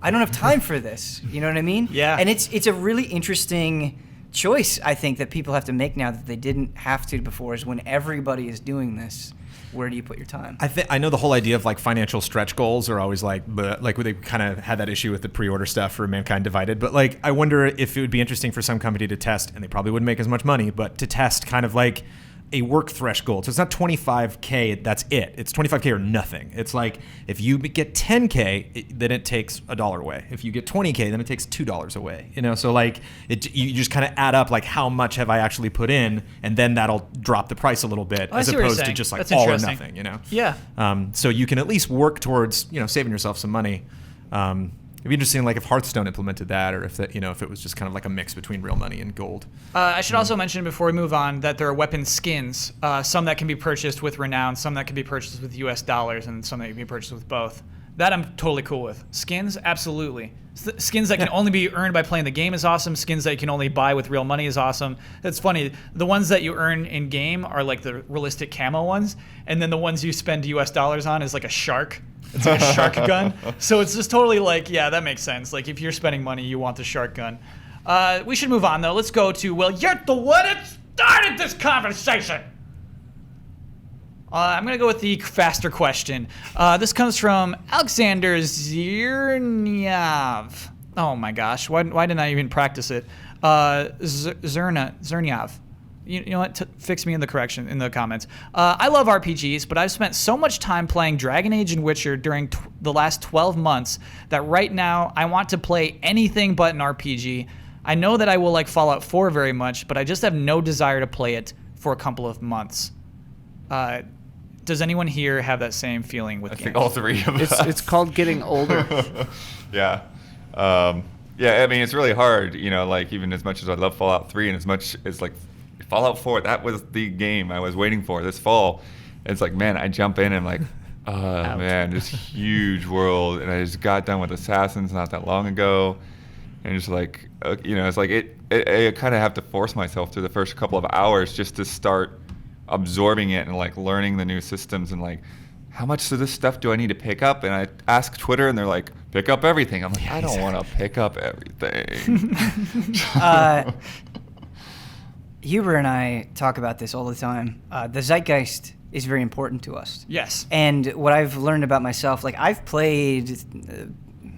I don't have time for this. You know what I mean? Yeah. And it's a really interesting choice, I think, that people have to make now that they didn't have to before, is when everybody is doing this, where do you put your time? I know the whole idea of like financial stretch goals are always like they kind of had that issue with the pre-order stuff for Mankind Divided. But like, I wonder if it would be interesting for some company to test, and they probably wouldn't make as much money, but to test kind of like a work threshold. So it's not 25K, that's it. It's 25K or nothing. It's like if you get 10K, then it takes $1 away. If you get 20K, then it takes $2 away. So like you just kind of add up like how much have I actually put in, and then that'll drop the price a little bit, as opposed to just like all or nothing. Yeah. So you can at least work towards saving yourself some money. It'd be interesting, like if Hearthstone implemented that, or if that, if it was just kind of like a mix between real money and gold. I should also mention before we move on that there are weapon skins, some that can be purchased with renown, some that can be purchased with US dollars, and some that can be purchased with both. That I'm totally cool with. Skins, absolutely. Skins that can only be earned by playing the game is awesome. Skins that you can only buy with real money is awesome. That's funny. The ones that you earn in game are like the realistic camo ones, and then the ones you spend US dollars on is like a shark. It's like a shark gun. So it's just totally like, yeah, that makes sense. Like if you're spending money, you want the shark gun. We should move on though. Let's go to, well, you're the one that started this conversation. I'm going to go with the faster question. This comes from Alexander Zerniav. Oh my gosh, why didn't I even practice it? Zerniav. You know what? Fix me in the comments. I love RPGs, but I've spent so much time playing Dragon Age and Witcher during the last 12 months that right now I want to play anything but an RPG. I know that I will like Fallout 4 very much, but I just have no desire to play it for a couple of months. Does anyone here have that same feeling with I games? think all three of us. It's called getting older. Yeah. Yeah, I mean, it's really hard, you know, like, even as much as I love Fallout 3 and as much as, like, Fallout 4, that was the game I was waiting for this fall. It's like, man, I jump in and I'm like, oh, man, this huge world. And I just got done with Assassins not that long ago. And just like, you know, it's like, I kind of have to force myself through the first couple of hours just to start absorbing it and, like, learning the new systems and, like, how much of this stuff do I need to pick up? And I ask Twitter, and they're like, pick up everything. I'm like, I don't want to pick up everything. Huber and I talk about this all the time. The zeitgeist is very important to us. Yes. And what I've learned about myself, like, I've played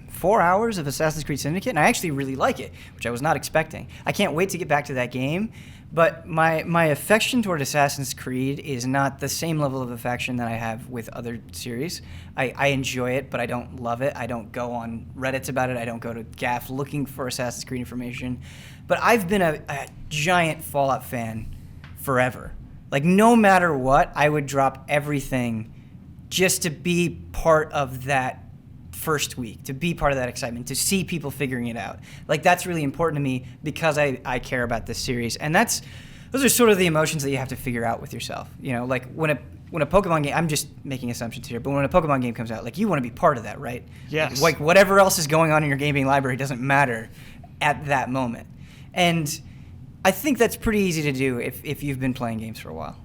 4 hours of Assassin's Creed Syndicate, and I actually really like it, which I was not expecting. I can't wait to get back to that game. But my affection toward Assassin's Creed is not the same level of affection that I have with other series. I enjoy it, but I don't love it. I don't go on Reddits about it. I don't go to GAF looking for Assassin's Creed information. But I've been a giant Fallout fan forever. Like, no matter what, I would drop everything just to be part of that first week, to be part of that excitement, to see people figuring it out. Like, that's really important to me because I care about this series. And those are sort of the emotions that you have to figure out with yourself. You know, like when a Pokemon game, I'm just making assumptions here, but when a Pokemon game comes out, like, you want to be part of that, right? Yes. Like, whatever else is going on in your gaming library doesn't matter at that moment. And I think that's pretty easy to do if you've been playing games for a while.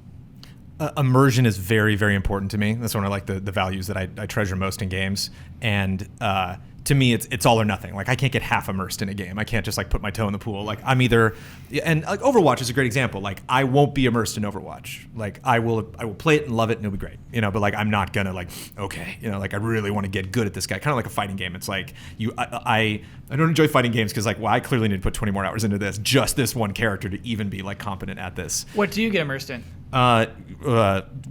Immersion is very, very important to me. That's one of like the values that I treasure most in games. And to me, it's all or nothing. Like, I can't get half immersed in a game. I can't just like put my toe in the pool. Like, I'm either, and like Overwatch is a great example. Like, I won't be immersed in Overwatch. Like, I will play it and love it and it'll be great. You know, but like, I'm not gonna like, okay, you know, like, I really want to get good at this guy. Kind of like a fighting game. It's like I don't enjoy fighting games because, like, well, I clearly need to put 20 more hours into this, just this one character, to even be like competent at this. What do you get immersed in?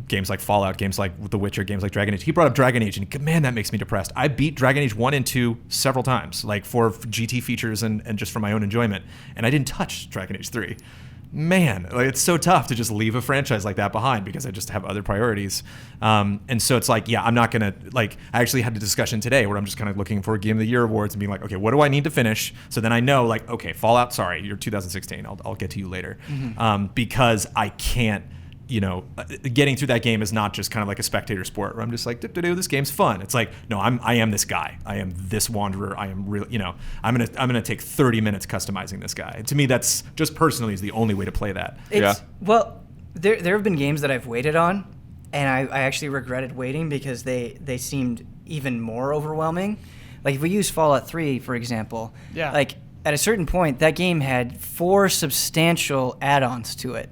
Games like Fallout, games like The Witcher, games like Dragon Age. He brought up Dragon Age, and man, that makes me depressed. I beat Dragon Age 1 and 2 several times, like for GT features and just for my own enjoyment, and I didn't touch Dragon Age 3. Man, like, it's so tough to just leave a franchise like that behind because I just have other priorities. And so it's like, yeah, I'm not gonna, like, I actually had a discussion today where I'm just kind of looking for Game of the Year awards and being like, okay, what do I need to finish? So then I know, like, okay, Fallout, sorry, you're 2016. I'll get to you later. Mm-hmm. Because I can't, you know, getting through that game is not just kind of like a spectator sport where I'm just like, this game's fun. It's like, no, I am this guy. I am this wanderer. I am real, you know, I'm gonna take 30 minutes customizing this guy. To me, that's just personally is the only way to play that. Well, there have been games that I've waited on, and I actually regretted waiting because they seemed even more overwhelming. Like, if we use Fallout 3, for example, like, at a certain point, that game had 4 substantial add-ons to it.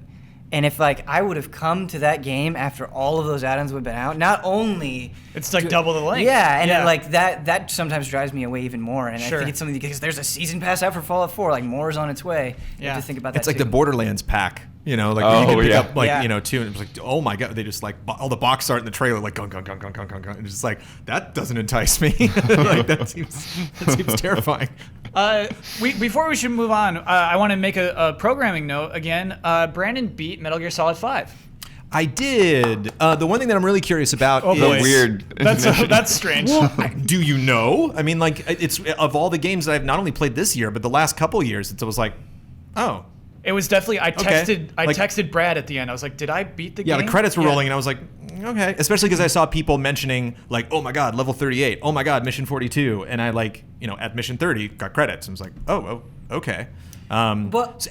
And if, like, I would have come to that game after all of those add-ons would have been out, not only... It's like double the length. Yeah, and it, like, that sometimes drives me away even more. And Sure. I think it's something because there's a season pass out for Fallout 4. Like, more is on its way. You have to think about that, It's like too. the Borderlands pack. You know, like, you can pick up, like, you know, 2, and it's like, oh my god, they just, like, all the box art in the trailer, like, gung, gung, gung, gung, gung, gung, gung. And it's just like, that doesn't entice me. Like, that seems terrifying. Before we should move on, I want to make a programming note again. Brandon beat Metal Gear Solid 5. I did. The one thing that I'm really curious about is boy. Weird. That's strange. Do you know? I mean, like, it's of all the games that I've not only played this year, but the last couple years, it was like, oh. It was definitely. I Okay. texted Brad at the end. I was like, "Did I beat the game?" Yeah, the credits were rolling, and I was like, okay. Especially because I saw people mentioning, like, oh my god, level 38. Oh my god, mission 42. And I, like, you know, at mission 30 got credits. And was like, oh, okay. But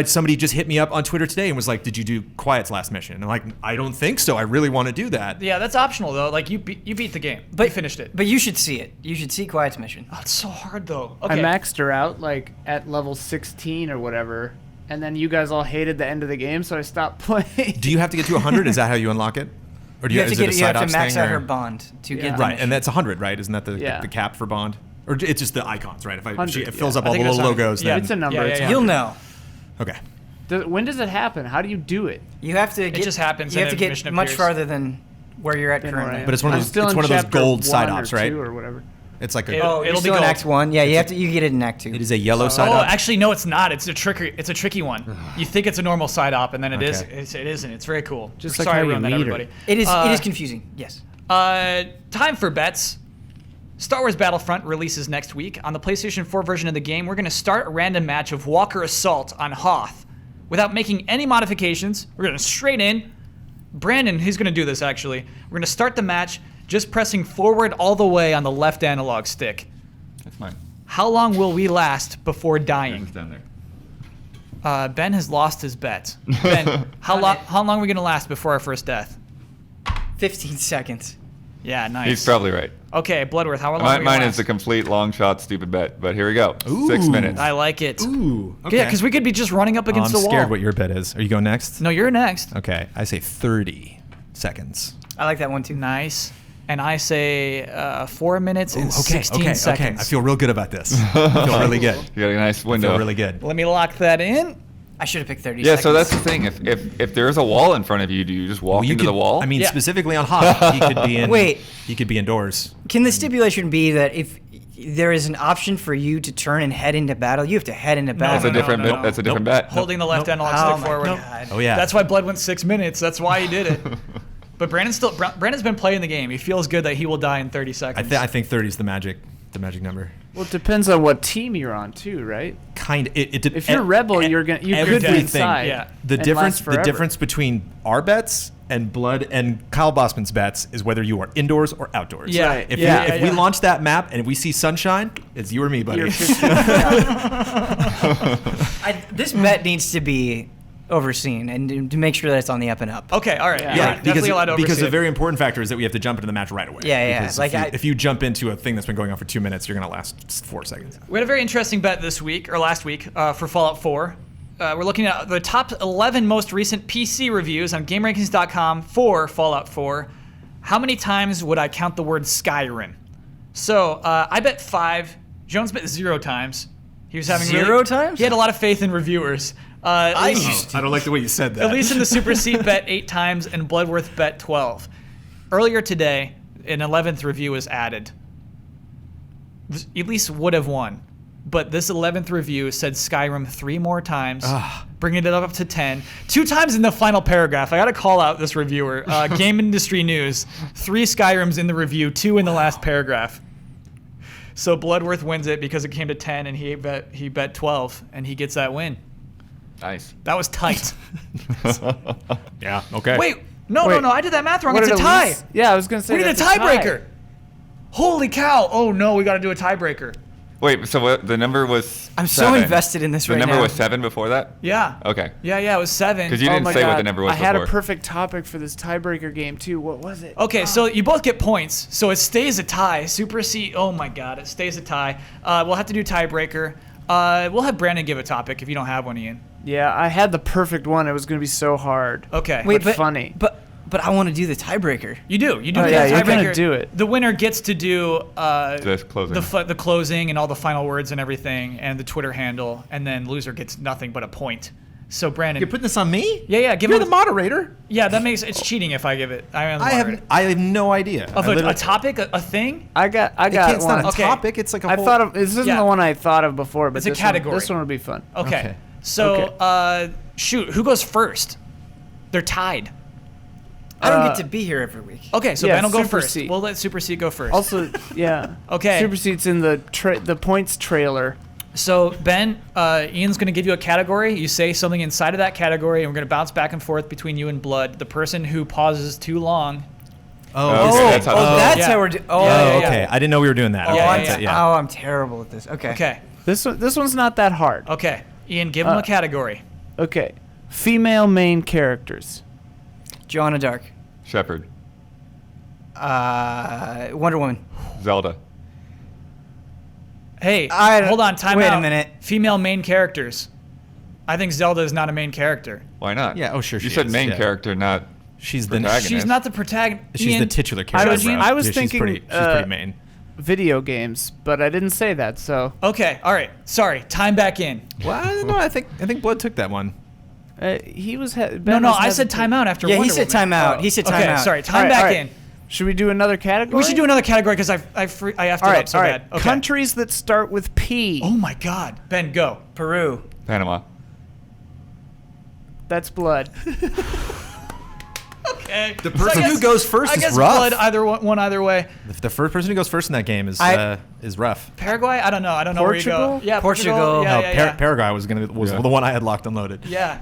somebody just hit me up on Twitter today and was like, did you do Quiet's last mission? And I'm like, I don't think so. I really want to do that. Yeah, that's optional though. Like, you beat the game. You finished it. But you should see it. You should see Quiet's mission. Oh, it's so hard though. I maxed her out, like, at level 16 or whatever. And then you guys all hated the end of the game, so I stopped playing. Do you have to get to 100? Is that how you unlock it? Or do You have to max out or? her bond to get the Right, mission. and that's 100, right? Isn't that the cap for bond? Or it's just the icons, right? If it fills up I all the think little that's logos, yeah. then It's a number. Yeah, It's yeah. You'll know. okay. When does it happen? How do you do it? You have to get. just happens You and have to a mission get much appears. farther than where you're at Then currently. where I am. But it's one of I'm those- still it's in one of those chapter gold side 1 or ops, right? 2 or whatever. It's like a. It'll You're be still in gold. Act 1. Yeah, you get it in Act 2. It is a yellow side Oh, up. actually, no, it's not. It's a tricky one. You think it's a normal side op, and then it is. Okay. It isn't. It's very cool. Just Sorry like how I you ruined that, read her. everybody. It is confusing. Yes. Time for bets. Star Wars Battlefront releases next week. On the PlayStation 4 version of the game, we're going to start a random match of Walker Assault on Hoth. Without making any modifications, we're going to straight in. Brandon, he's going to do this actually. We're going to start the match just pressing forward all the way on the left analog stick. That's mine. How long will we last before dying? Ben's down there. Ben has lost his bet. Ben, how long are we going to last before our first death? 15 seconds. Yeah, nice. He's probably right. Okay, Bloodworth, how long are we going to Mine last? is a complete long shot, stupid bet. But here we go. Ooh. 6 minutes. I like it. Ooh. Okay. Yeah, because we could be just running up against I'm the wall. scared what your bet is. Are you going next? No, you're next. Okay. I say 30 seconds. I like that one too. Nice. And I say 4 minutes and 16 seconds. Okay. I feel real good about this. I feel really good. You got a nice I window. feel really good. Let me lock that in. I should have picked 30 Yeah, seconds. so that's the thing. If there is a wall in front of you, do you just walk Well, you into could, the wall? I mean, Yeah. specifically on Hoth, he could be in. Wait. He could be indoors. Can the stipulation be that if there is an option for you to turn and head into battle, you have to head into battle? that's a different. no. That's a different Nope. bet. Holding the left analog Oh stick my forward. God. Oh yeah. That's why Blood went 6 minutes. That's why he did it. But Brandon's been playing the game. He feels good that he will die in 30 seconds. I think 30 is the magic number. Well, it depends on what team you're on too, right? Kind. If you're rebel, you could be everything. inside. Yeah. The and difference. last The forever. difference between our bets and Blood and Kyle Bossman's bets is whether you are indoors or outdoors. Yeah. Right. If, Yeah, you, yeah, if yeah. we launch that map and we see sunshine, it's you or me, buddy. You're 50. This bet needs to be overseen and to make sure that it's on the up and up. Okay, all right. Yeah. You're right. Definitely allowed to because oversee the it. very important factor is that we have to jump into the match right away. Yeah, yeah. Because Like if you jump into a thing that's been going on for 2 minutes, you're gonna last 4 seconds. We had a very interesting bet this week, or last week, for Fallout 4. We're looking at the top 11 most recent PC reviews on GameRankings.com for Fallout 4. How many times would I count the word Skyrim? So I bet 5. Jones bet 0 times. He was having Zero times? He had a lot of faith in reviewers. I don't like the way you said that. At least in the Super Seat bet 8 times and Bloodworth bet 12. Earlier today, an 11th review was added. At least would have won. But this 11th review said Skyrim 3 more times, bringing it up to 10. 2 times in the final paragraph. I got to call out this reviewer. Game Industry News. 3 Skyrims in the review, 2 in the last paragraph. So Bloodworth wins it because it came to 10 and he bet 12 and he gets that win. Nice. That was tight. Yeah. Okay. Wait, no, I did that math wrong. What It's a did tie. Elise- Yeah, I was gonna say We need a that's tie. tiebreaker. Holy cow. Oh no, we got to do a tiebreaker. Wait. So what, the number was. I'm so 7. invested in this The right number now. was 7 before that. Yeah. Okay. Yeah, it was 7. Because you Oh didn't my say what God. the number was I had before. a perfect topic for this tiebreaker game too. What was it? Okay, so you both get points. So it stays a tie. Super C. Oh my God, it stays a tie. We'll have to do tiebreaker. We'll have Brandon give a topic if you don't have one, Ian. Yeah, I had the perfect one. It was gonna be so hard. Okay. Wait, but funny. But I want to do the tiebreaker. You do. You do. Oh, the yeah, you're tiebreaker. gonna do it. The winner gets to do The closing. the closing and all the final words and everything, and the Twitter handle, and then loser gets nothing but a point. So Brandon. You're putting this on me? Yeah, give You're him the moderator. Yeah, that makes it's cheating if I give it. I am the moderator. I have no idea. Of I a literally- topic, a thing. I got It's one. not a Okay. topic. It's like a I whole. thought of this isn't Yeah. the one I thought of before, but It's a this category. This one would be fun. Okay. Okay. So, shoot, who goes first? They're tied. I don't get to be here every week. Okay, so Yeah, Ben will go Super first. Seat. We'll let Super Seat go first. Also, yeah. Okay. Supersede's in the points trailer. So Ben, Ian's going to give you a category. You say something inside of that category, and we're going to bounce back and forth between you and Blood. The person who pauses too long. Okay, that's how that's yeah. how we're doing. Oh, Yeah, Oh, yeah, okay. I didn't know we were doing that. Oh, Okay, yeah, that's it, oh, I'm terrible at this. Okay. Okay. This one's not that hard. Okay. Ian, give him a category. Okay. Female main characters. Joanna Dark. Shepard. Wonder Woman. Zelda. Hey, I- hold on. Time wait out. a minute. Female main characters. I think Zelda is not a main character. Why not? Yeah, oh, sure You she said is, main yeah. character, not. She's the Protagonist. She's not the protagonist. she's the titular character. bro. I was Yeah, thinking, she's pretty main. Video games, but I didn't say that. So Okay. All right. Sorry. Time back in. Well, I don't know. I think Blood took that one. he was. No, I said timeout after Yeah, Wonder he said Woman. timeout. He said Okay. timeout. Sorry. Time back in. Should we do another category? We should do another category because I effed it up so bad. Okay. Countries that start with P. Oh my God. Ben, go. Peru. Panama. That's blood. Okay. The person who goes first I is guess rough. blood either way. The first person who goes first in that game is rough. Paraguay? I don't know. I don't know where you Portugal? go. Yeah, Portugal. Yeah, No, yeah. Paraguay was the one I had locked and loaded. Yeah.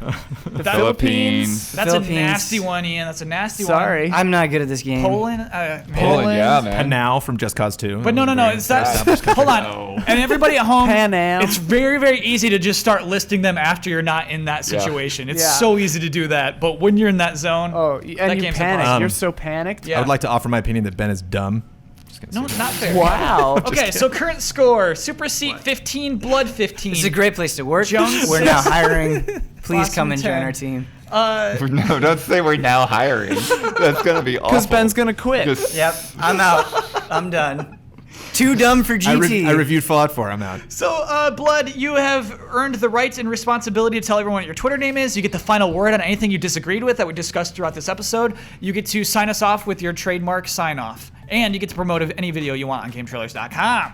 The Philippines. That's Philippines. a nasty one, Ian. That's a nasty one. Sorry. I'm not good at this game. Poland? Poland, yeah, man. Panau from Just Cause 2. But no. It's that. Hold on. And everybody at home, Pan Am. it's very, very easy to just start listing them after you're not in that situation. It's Yeah. so easy to do that. But when you're in that zone, Oh, that and you game's panic. impossible. You're so panicked. Yeah. I would like to offer my opinion that Ben is dumb. Just gonna No, say not fair. Wow. Okay, so current score: Super Seat 15, Blood 15. This is a great place to work. Jones We're now hiring. Please Awesome come and join 10. our team. No, don't say we're now hiring. That's gonna be awful. Because Ben's gonna quit. Just- Yep, I'm out. I'm done. Too dumb for GT. I reviewed Fallout 4. I'm out. So, Blood, you have earned the right and responsibility to tell everyone what your Twitter name is. You get the final word on anything you disagreed with that we discussed throughout this episode. You get to sign us off with your trademark sign-off. And you get to promote any video you want on GameTrailers.com.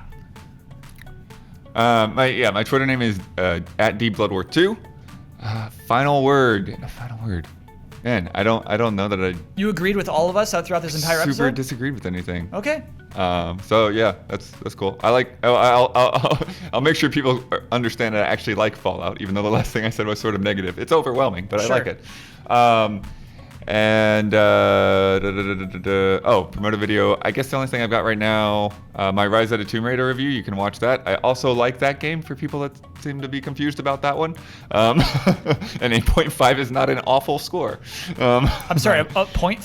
My Twitter name is at DBloodWar2. Final word. Man, I don't know that I You agreed with all of us throughout this entire super episode? disagreed with anything. Okay. So yeah, that's cool. I'll make sure people understand that I actually like Fallout, even though the last thing I said was sort of negative. It's overwhelming, but I like it. And promote a video. I guess the only thing I've got right now, my Rise of the Tomb Raider review. You can watch that. I also like that game for people that seem to be confused about that one. And 8.5 is not an awful score. I'm sorry, 0.5?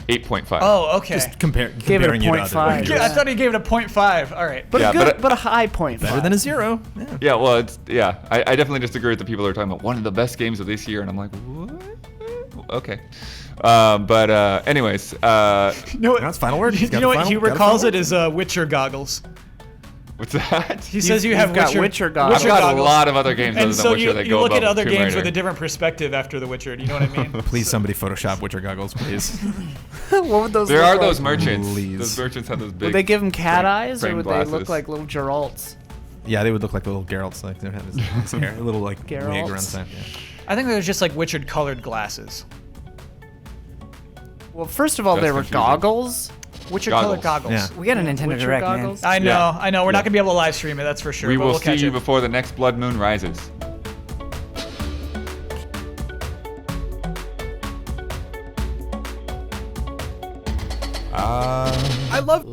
8.5. Oh, okay. Just Gave it a comparing you to 0.5. other Yeah, I thought he gave it a 0.5. All right. But Yeah, a good, but- but a high point. Better than a 0. Yeah. Yeah, well, I definitely disagree with the people who are talking about one of the best games of this year, and I'm like, what? Okay. Anyways, You know what, That's final word. He's got you know the what final- Hubert got a calls final it is Witcher goggles. what's that? He says you have you've got Witcher goggles. I've got a lot of other games other And than so Witcher you, that you go look at above other Tomb games Raider. with a different perspective after The Witcher. Do you know what I mean? Please, somebody Photoshop Witcher goggles, please. What would those There look are like? those merchants. Please. Those merchants have those big. Would they give them cat frame- eyes, or frame would they glasses. look like little Geralts? Yeah, they would look like little Geralts. Like they have his hair, a little like wig Geralts. around the side. Yeah. I think there's just like Witcher colored glasses. Well, first of all, That's they were confusing. goggles. Witcher Goggles. colored goggles. Yeah. We got a Nintendo Witcher Direct, goggles? I know, Yeah. I know. We're not Yeah. gonna be able to live stream it, that's for sure. We but will we'll see catch you it. before the next blood moon rises. I love.